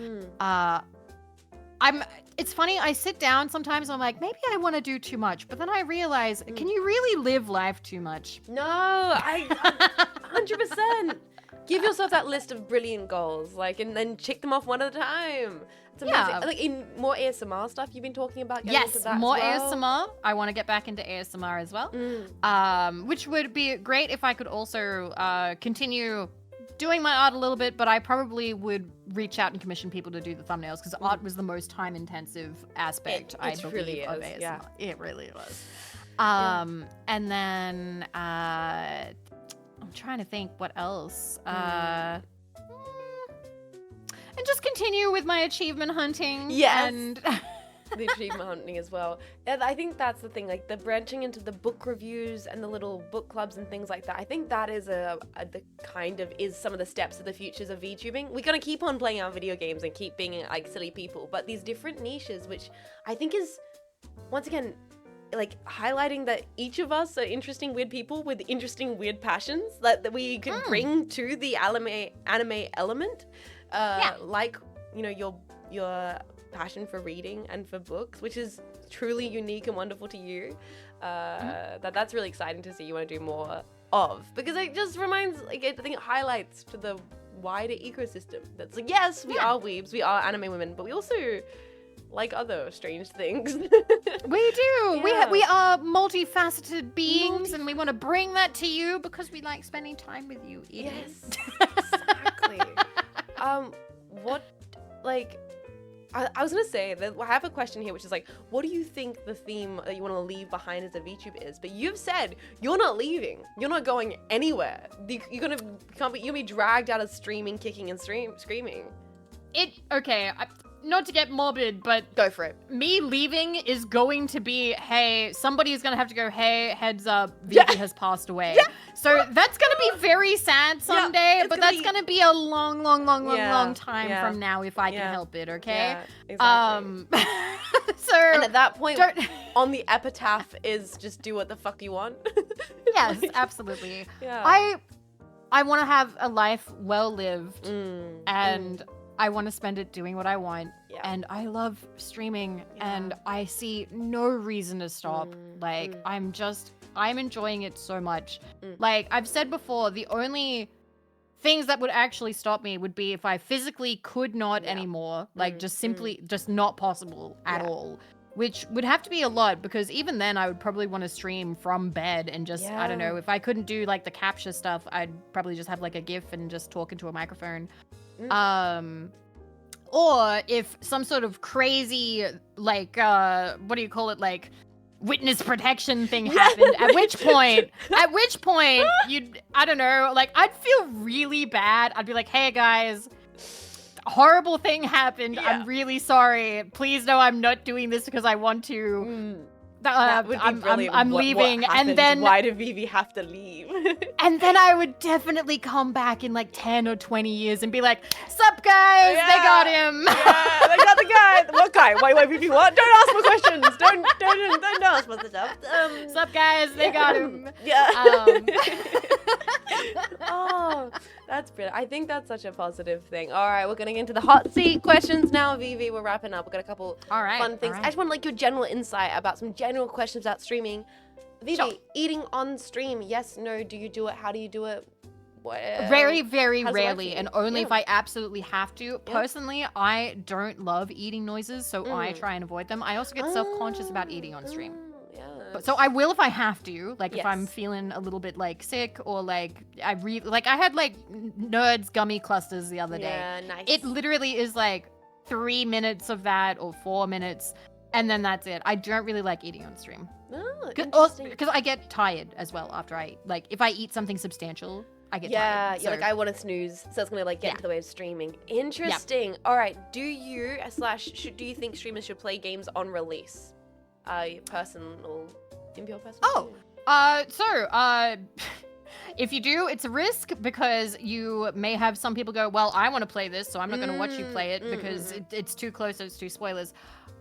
It's funny, I sit down sometimes and I'm like, maybe I want to do too much, but then I realize, can you really live life too much? No, I 100%. Give yourself that list of brilliant goals, like, and then check them off one at a time. It's amazing. Yeah. Like in more ASMR stuff you've been talking about. Yes, into that more as well. ASMR. I want to get back into ASMR as well. Which would be great if I could also continue doing my art a little bit, but I probably would reach out and commission people to do the thumbnails, because art was the most time-intensive aspect, I believe, really of is, ASMR. yeah. It really was. And then I'm trying to think what else. And just continue with my achievement hunting. Yes. And the achievement hunting as well. And I think that's the thing, like the branching into the book reviews and the little book clubs and things like that. I think that is is some of the steps of the futures of VTubing. We're gonna keep on playing our video games and keep being like silly people, but these different niches, which I think is, once again, like highlighting that each of us are interesting weird people with interesting weird passions that we can bring to the anime element. Like, you know, your passion for reading and for books, which is truly unique and wonderful to you. That's really exciting to see you want to do more of, because it just reminds, like, I think it highlights to the wider ecosystem that's like, yes, we are weebs, we are anime women, but we also like other strange things. We do. Yeah. We are multifaceted beings, and we want to bring that to you because we like spending time with you. Yes, exactly. I was gonna say that I have a question here, which is like, what do you think the theme that you want to leave behind as a VTuber is? But you've said you're not leaving. You're not going anywhere. You're gonna be dragged out of streaming, kicking and screaming. not to get morbid, but Go for it. me leaving is going to be, hey, somebody is going to have to go, hey, heads up, Vivi has passed away. Yeah. So that's going to be very sad someday, it's but gonna that's be- going to be a long time yeah. from now if I can help it, okay? Yeah, exactly. So And at that point, don't- on the epitaph is just do what the fuck you want. yes, absolutely. Yeah. I want to have a life well lived, Mm, and I want to spend it doing what I want. Yeah. And I love streaming, Yeah. and I see no reason to stop. I'm enjoying it so much. Like I've said before, the only things that would actually stop me would be if I physically could not anymore, like just simply just not possible at all. Which would have to be a lot, because even then I would probably want to stream from bed and just, I don't know, if I couldn't do like the capture stuff, I'd probably just have like a GIF and just talk into a microphone. Or if some sort of crazy, like, what do you call it, like, witness protection thing happened, at which point, you'd, I don't know, like, I'd feel really bad. I'd be like, hey, guys, horrible thing happened. I'm really sorry. Please know I'm not doing this because I want to. That would be brilliant. I'm What leaving, happened? and then why did Vivi have to leave? and then I would definitely come back in like 10 or 20 years and be like, "Sup, guys? Yeah. They got him." Yeah, they got the guy. What guy? Wait, Vivi, what? Don't ask more questions. Don't ask more stuff. Sup, guys? They got him. Yeah. Um, Oh, that's brilliant. I think that's such a positive thing. All right, we're getting into the hot seat questions now, Vivi. We're wrapping up. We've got a couple fun things. all I right. just want like your general insight about some general questions about streaming. Vivi, Sure. eating on stream, yes, no, do you do it? How do you do it? Very, very how does it work for rarely, you? and only Yeah. if I absolutely have to. Personally, I don't love eating noises, so I try and avoid them. I also get self-conscious about eating on stream. Yeah. So I will if I have to, like if I'm Yes. feeling a little bit like sick, or like I had like Nerds gummy clusters the other day. Yeah, nice. It literally is like 3 minutes of that or 4 minutes, and then that's it. I don't really like eating on stream. Oh, interesting. Because I get tired as well after if I eat something substantial, I get tired. Yeah, like I want to snooze, so it's gonna like get into the way of streaming. Interesting. All right, do you think streamers should play games on release? Personal, impure personal. If you do, it's a risk, because you may have some people go, well, I want to play this, so I'm not going to watch you play it because it's too close, it's too spoilers.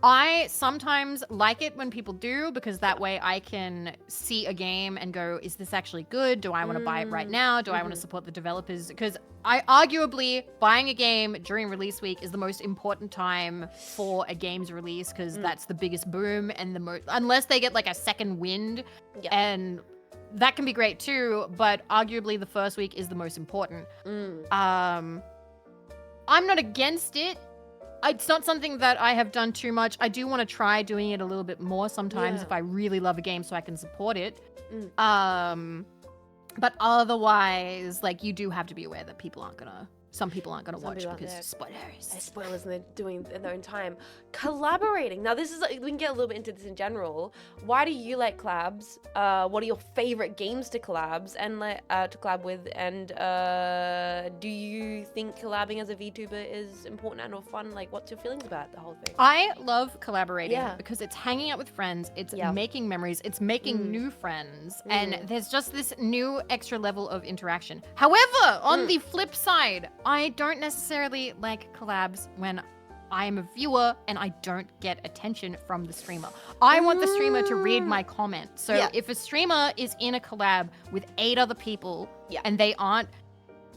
I sometimes like it when people do, because that way I can see a game and go, is this actually good? Do I want to buy it right now? Do I want to support the developers? Because arguably buying a game during release week is the most important time for a game's release, because that's the biggest boom, and unless they get like a second wind, and that can be great too, but arguably the first week is the most important. I'm not against it. It's not something that I have done too much. I do want to try doing it a little bit more sometimes if I really love a game, so I can support it. But otherwise, like, you do have to be aware that some people aren't gonna watch because of spoilers. There's spoilers, and they're doing in their own time. Collaborating. Now, this is we can get a little bit into this in general. Why do you like collabs? What are your favorite games to collabs and to collab with? And do you think collabing as a VTuber is important and or fun? Like, what's your feelings about the whole thing? I love collaborating because it's hanging out with friends, it's making memories, it's making new friends, and there's just this new extra level of interaction. However, on the flip side, I don't necessarily like collabs when I'm a viewer and I don't get attention from the streamer. I want the streamer to read my comment. So if a streamer is in a collab with 8 other people and they aren't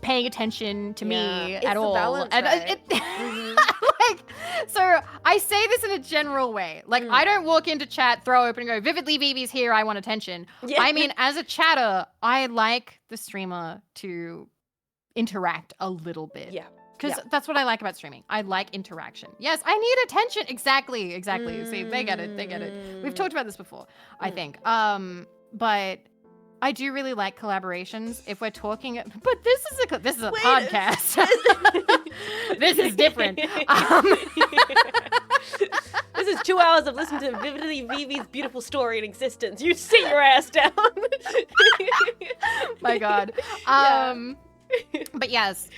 paying attention to me at all, balance, and right? so I say this in a general way. Like, I don't walk into chat, throw open and go, "Vividly Vivi's here, I want attention." I mean, as a chatter, I like the streamer to interact a little bit. Because that's what I like about streaming. I like interaction. Yes, I need attention. Exactly. See, they get it. We've talked about this before, I think. But I do really like collaborations. If we're talking, but this is a podcast. This is different. This is 2 hours of listening to Vividly Vivi's beautiful story in existence. You sit your ass down. My God. But yes,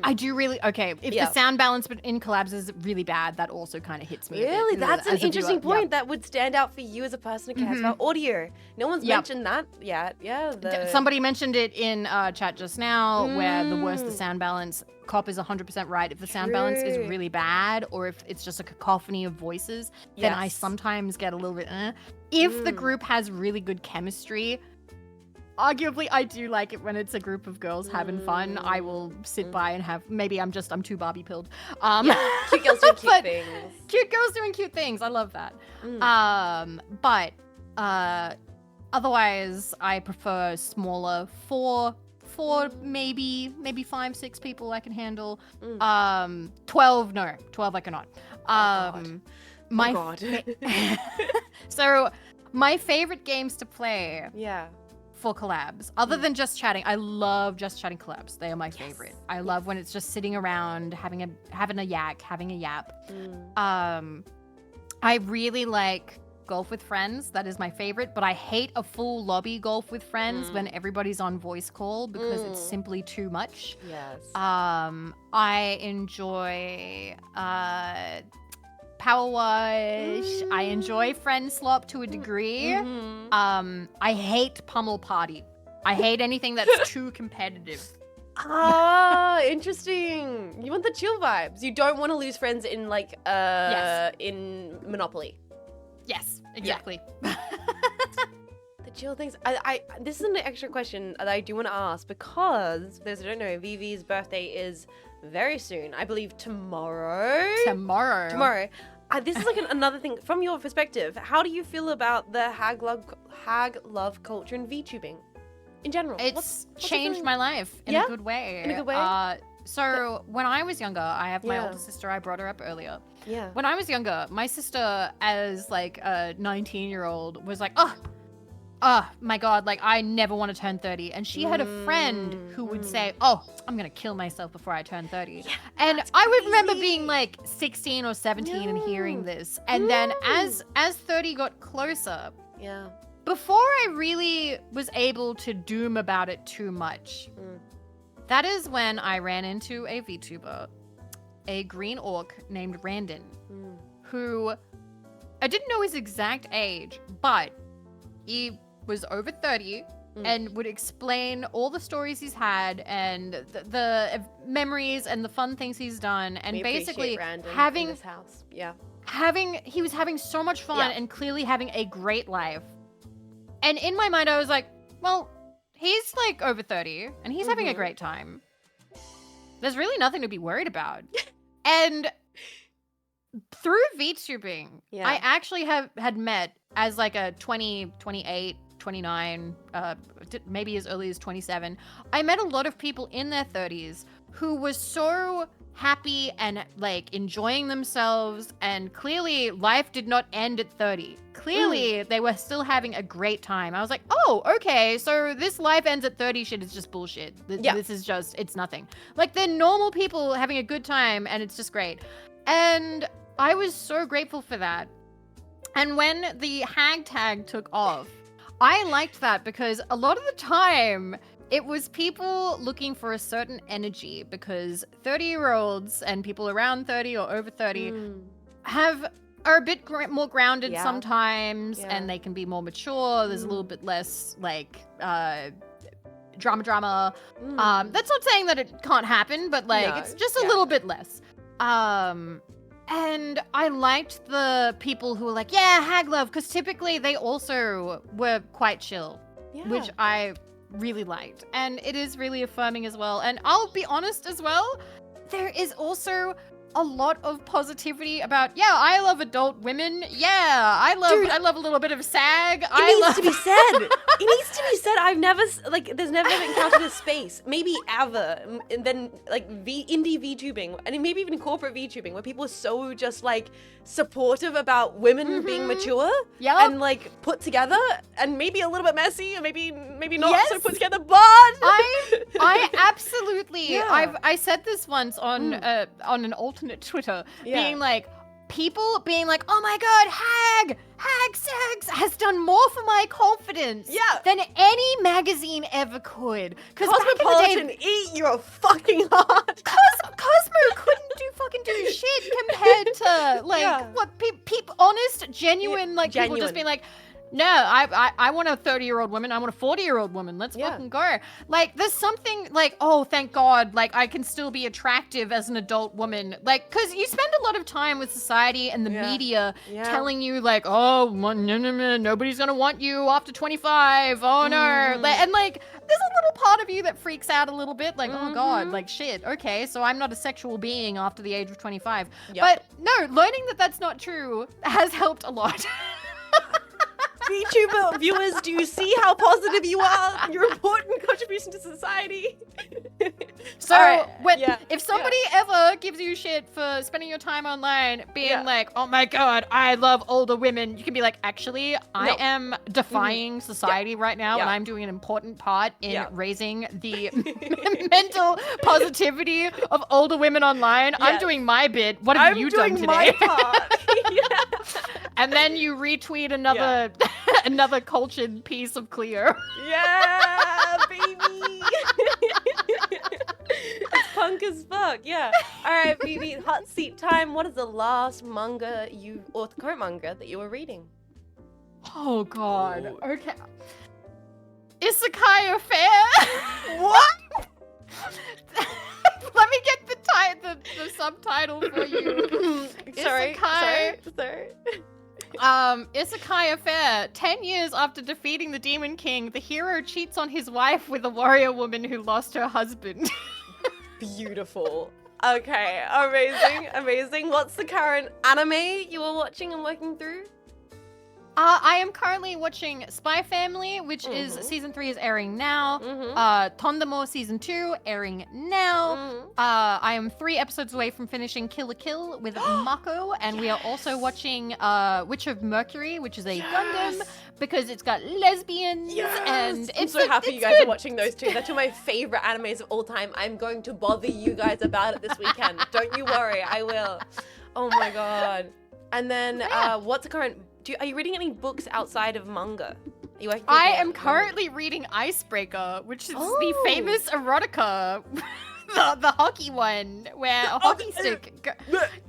I do really okay. If the sound balance in collabs is really bad, that also kind of hits me. Really, a bit, that's an interesting point. Yep. That would stand out for you as a person who cares about audio. No one's mentioned that yet. Yeah, somebody mentioned it in chat just now, where the worse the sound balance. Cop is 100% right. If the sound balance is really bad, or if it's just a cacophony of voices, then I sometimes get a little bit. If the group has really good chemistry. Arguably, I do like it when it's a group of girls having fun. I will sit by and have, maybe I'm too Barbie pilled. Cute girls doing cute things. Cute girls doing cute things. I love that. But otherwise, I prefer smaller, four, maybe 5, 6 people I can handle. 12 I cannot. So my favorite games to play. Yeah. For collabs, other than just chatting, I love just chatting collabs. They are my favorite. I love when it's just sitting around having a yap. I really like golf with friends. That is my favorite, but I hate a full lobby golf with friends when everybody's on voice call because it's simply too much. Yes. I enjoy Power Wash. I enjoy Friend Slop to a degree. I hate Pummel Party. I hate anything that's too competitive. Interesting. You want the chill vibes. You don't want to lose friends in in Monopoly. Yes, exactly. The chill things. This is an extra question that I do want to ask because, for those who don't know, Vivi's birthday is very soon. I believe tomorrow. This is like another thing from your perspective. How do you feel about the hag love culture in VTubing in general? It's changed my life in a good way. In a good way. So when I was younger, I have my older sister. I brought her up earlier. Yeah. When I was younger, my sister, as like a 19-year-old, was like, oh my God, like I never want to turn 30. And she had a friend who would say, oh, I'm going to kill myself before I turn 30. Yeah, and I would remember being like 16 or 17 and hearing this. And then as 30 got closer, before I really was able to doom about it too much, that is when I ran into a VTuber, a green orc named Randon, who I didn't know his exact age, but he was over 30 and would explain all the stories he's had and the memories and the fun things he's done, and basically having this house. he was having so much fun and clearly having a great life. And in my mind I was like, well, he's like over 30 and he's having a great time. There's really nothing to be worried about. And through VTubing, I actually had met as like a 20, 28, 29, maybe as early as 27. I met a lot of people in their 30s who were so happy and like enjoying themselves, and clearly life did not end at 30. Clearly they were still having a great time. I was like, oh, okay, so this life ends at 30 shit is just bullshit. This is just, it's nothing. Like they're normal people having a good time and it's just great. And I was so grateful for that. And when the hag tag took off, I liked that because a lot of the time it was people looking for a certain energy, because 30-year-olds and people around 30 or over 30 are a bit more grounded sometimes, and they can be more mature. There's a little bit less like drama. That's not saying that it can't happen, but like it's just a little bit less. And I liked the people who were like, yeah, hag love, because typically they also were quite chill, which I really liked. And it is really affirming as well. And I'll be honest as well, there is also a lot of positivity about, I love adult women. I love a little bit of sag. It needs to be said. It needs to be said. I've never, there's never been encountered a space, maybe ever, and then indie VTubing, and maybe even corporate VTubing, where people are so just like supportive about women being mature and like put together, and maybe a little bit messy, and maybe not so put together, but I absolutely, I said this once on an alternate Twitter, being like, people being like, oh my god, hag sex has done more for my confidence than any magazine ever could. Because Cosmopolitan, eat your fucking heart. Cosmo couldn't do shit compared to like what people, honest, genuine, like people just being like, no, I want a 30-year-old woman. I want a 40-year-old woman. Let's fucking go. Like, there's something like, oh, thank God, like, I can still be attractive as an adult woman. Like, because you spend a lot of time with society and the media telling you, like, oh, no, nobody's going to want you after 25. Oh, no. Like, and, like, there's a little part of you that freaks out a little bit. Like, oh, God, like, shit. Okay, so I'm not a sexual being after the age of 25. But, no, learning that that's not true has helped a lot. VTuber viewers, do you see how positive you are? Your important contribution to society. So, if somebody ever gives you shit for spending your time online being like, oh my god, I love older women, you can be like, actually, I am defying society right now, and I'm doing an important part in raising the mental positivity of older women online. I'm doing my bit. What have you done today? I'm doing my part. And then you retweet another another cultured piece of Cleo. Yeah, baby. It's punk as fuck. Yeah. All right, baby. Hot seat time. What is the last manga or the current manga that you were reading? Oh God. Okay. Isekai Affair. What? Let me get the subtitle for you. Sorry. Isekai Affair. 10 years after defeating the Demon King, the hero cheats on his wife with a warrior woman who lost her husband. Beautiful. Okay, amazing. What's the current anime you are watching and working through? I am currently watching Spy Family, which is season 3 is airing now. Tondemo season 2 airing now. I am 3 episodes away from finishing Kill la Kill with Mako, and we are also watching Witch of Mercury, which is a Gundam, because it's got lesbians, and I'm so happy you guys are watching those two. They're two of my favorite animes of all time. I'm going to bother you guys about it this weekend. Don't you worry, I will. Oh my god. And then what's the current... Are you reading any books outside of manga? I am currently reading Icebreaker, which is the famous erotica, the hockey one, where a hockey stick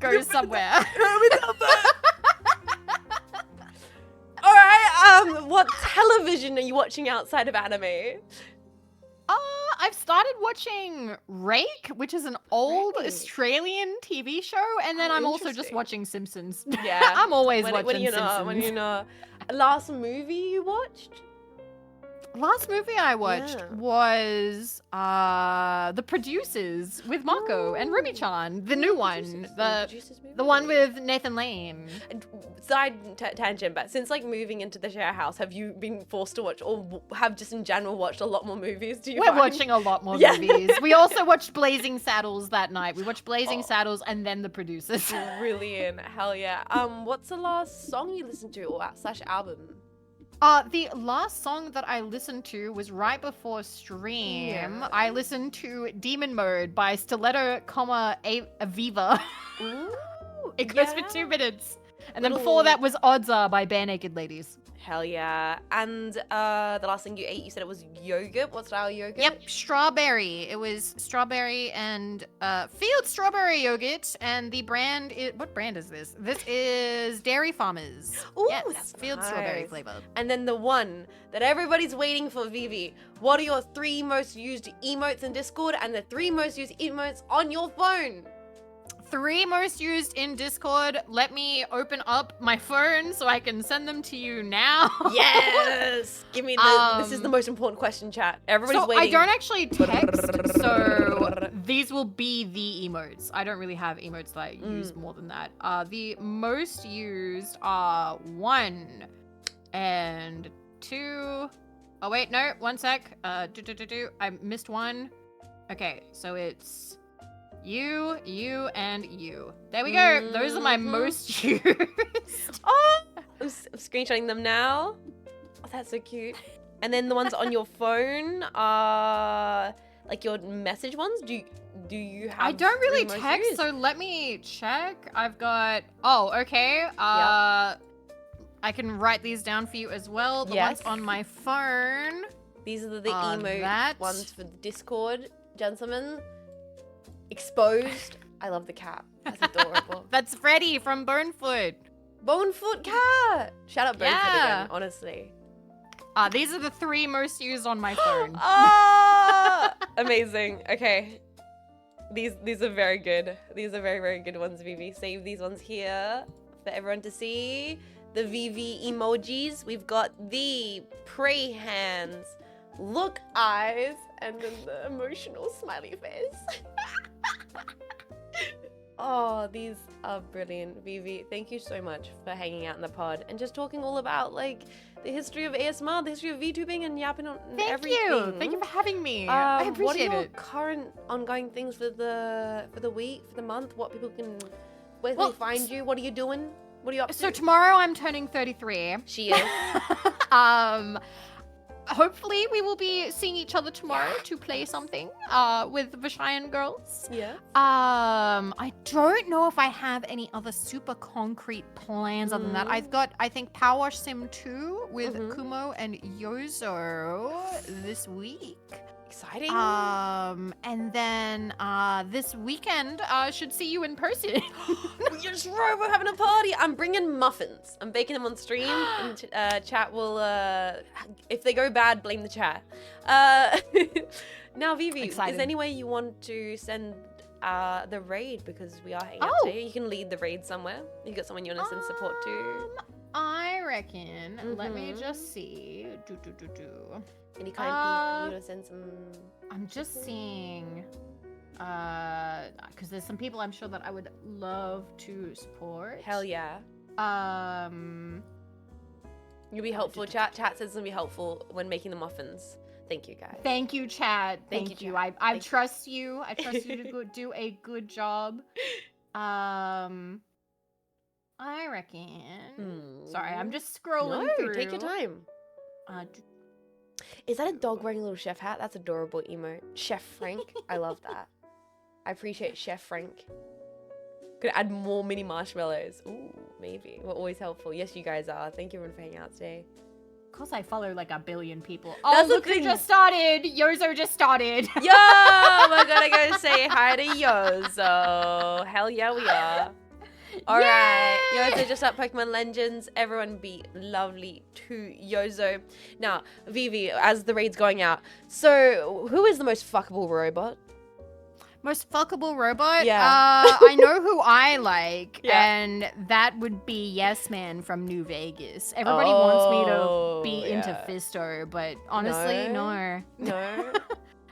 goes somewhere. All right. What television are you watching outside of anime? I've started watching Rake, which is an old Australian TV show, and then I'm also just watching Simpsons. Yeah, I'm always watching Simpsons. When you know. Last movie you watched? Last movie I watched was The Producers with Mako and Rumi-chan, the new one, the one with Nathan Lane. Side tangent, but since like moving into the share house, have you been forced to watch, or have just in general watched a lot more movies? We're watching a lot more movies. We also watched Blazing Saddles that night. We watched Blazing Saddles and then The Producers. Brilliant, hell yeah. What's the last song you listened to or / album? The last song that I listened to was right before stream. Yeah. I listened to Demon Mode by Stiletto, Aviva. Ooh, it goes for 2 minutes. And then before that was Odds Are by Bare Naked Ladies. Hell yeah. And the last thing you ate, you said it was yogurt. What style yogurt? Yep, strawberry. It was strawberry and field strawberry yogurt. And the brand is... What brand is this? This is Dairy Farmers. Ooh, yes, that's field strawberry flavor. And then the one that everybody's waiting for, Vivi. What are your 3 most used emotes in Discord and the 3 most used emotes on your phone? 3 most used in Discord. Let me open up my phone so I can send them to you now. Yes! Give me the... this is the most important question, chat. Everybody's waiting. I don't actually text, so these will be the emotes. I don't really have emotes that I use more than that. The most used are 1 and 2. Oh, wait, no, 1 sec. I missed 1. Okay, so it's... You, and you. There we go. Those are my most used. Oh, I'm screenshotting them now. Oh, that's so cute. And then the ones on your phone are like your message ones. Do Do you have I don't really three most text, used? so let me check. I've got... Oh, okay. I can write these down for you as well. The ones Yes. on my phone. These are the emote that. ones for the Discord, gentlemen. Exposed. I love the cat. That's adorable. That's Freddy from Bonefoot. Bonefoot cat. Shout out Bonefoot Yeah. again, honestly. These are the 3 most used on my phone. Ah, amazing. Okay. These are very good. These are very, very good ones, Vivi. Save these ones here for everyone to see. The VV emojis. We've got the pray hands, look eyes, and then the emotional smiley face. Oh, these are brilliant, Vivi. Thank you so much for hanging out in the pod and just talking all about like the history of ASMR, the history of VTubing, and yapping on everything. Thank you for having me. I appreciate what are your it. current ongoing things for the week, for the month? What people can, where Well, they find you? What are you doing? What are you up to? So tomorrow I'm turning 33. She is. Hopefully we will be seeing each other tomorrow to play something with Vishayan girls. Yeah. I don't know if I have any other super concrete plans other than that. I've got, I think, Power Wash Sim 2 with Kumo and Yozo this week. Exciting. And then this weekend should see you in person. Yes, right, we're having a party. I'm bringing muffins. I'm baking them on stream, and chat will, if they go bad, blame the chat. Now, Vivi, Excited. is there any way you want to send the raid, because we are hanging out today? You can lead the raid somewhere. You got someone you want to send support to? I reckon. Let me just see. Any kind of people you want to send some? I'm just seeing. Because there's some people I'm sure that I would love to support. Hell yeah. You'll be helpful. Chat says it's gonna be helpful when making the muffins. Thank you, guys. Thank you, Chad. Thank you, I Thank trust you. I trust you to do a good job. I reckon. Sorry, I'm just scrolling through. Take your time. Is that a dog wearing a little chef hat? That's adorable emote. Chef Frank. I love that. I appreciate Chef Frank. Could add more mini marshmallows. Ooh, maybe. We're always helpful. Yes, you guys are. Thank you everyone for hanging out today. Of course, I follow like a billion people. That's Oh, the look who thing. just started. Yozo just started. Yo, we're gonna go say hi to Yozo. Hell yeah, we are. Alright, Yozo just up Pokemon Legends. Everyone be lovely to Yozo. Now, Vivi, as the raid's going out, so who is the most fuckable robot? Most fuckable robot? Yeah. I know who I like, Yeah. and that would be Yes Man from New Vegas. Everybody wants me to be into Fisto, but honestly, no. No?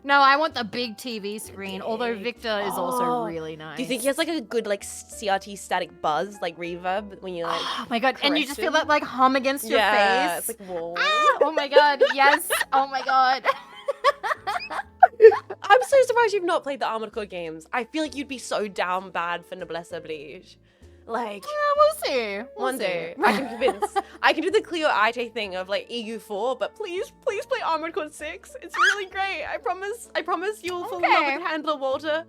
No, I want the big TV screen, although Victor is also really nice. Do you think he has like a good like CRT static buzz, like reverb, when you like Oh my god, and you just feel caress that like hum against your yeah, face. it's like, whoa. Ah, oh my god, yes. Oh my god. I'm so surprised you've not played the Armored Core games. I feel like you'd be so down bad for Noblesse Oblige. Like, Yeah, we'll see. one day, I can convince. I can do the Cleo Ite thing of like EU4, but please play Armored Core 6. It's really great. I promise you'll fall in love Okay. with Handler Walter.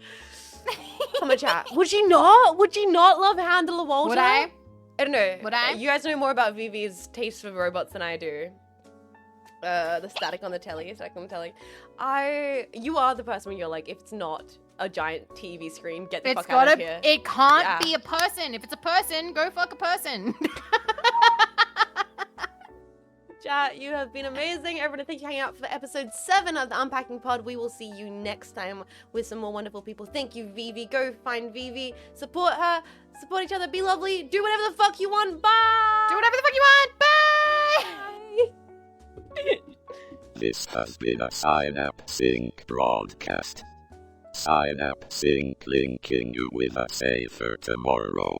Come on, chat. Would you not? Would you not love Handler Walter? Would I? I don't know. Would I? You guys know more about Vivi's taste for robots than I do. The static on the telly, you are the person when you're like, if it's not a giant TV screen, get the fuck out of here. It can't Yeah. be a person. If it's a person, go fuck a person. Chat, you have been amazing. Everyone, thank you for hanging out for episode 7 of the Unpacking Pod. We will see you next time with some more wonderful people. Thank you, Vivi. Go find Vivi. Support her. Support each other. Be lovely. Do whatever the fuck you want. Bye. Do whatever the fuck you want. Bye. This has been a Cynapse Inc. broadcast. Cynapse Inc. linking you with a safer tomorrow.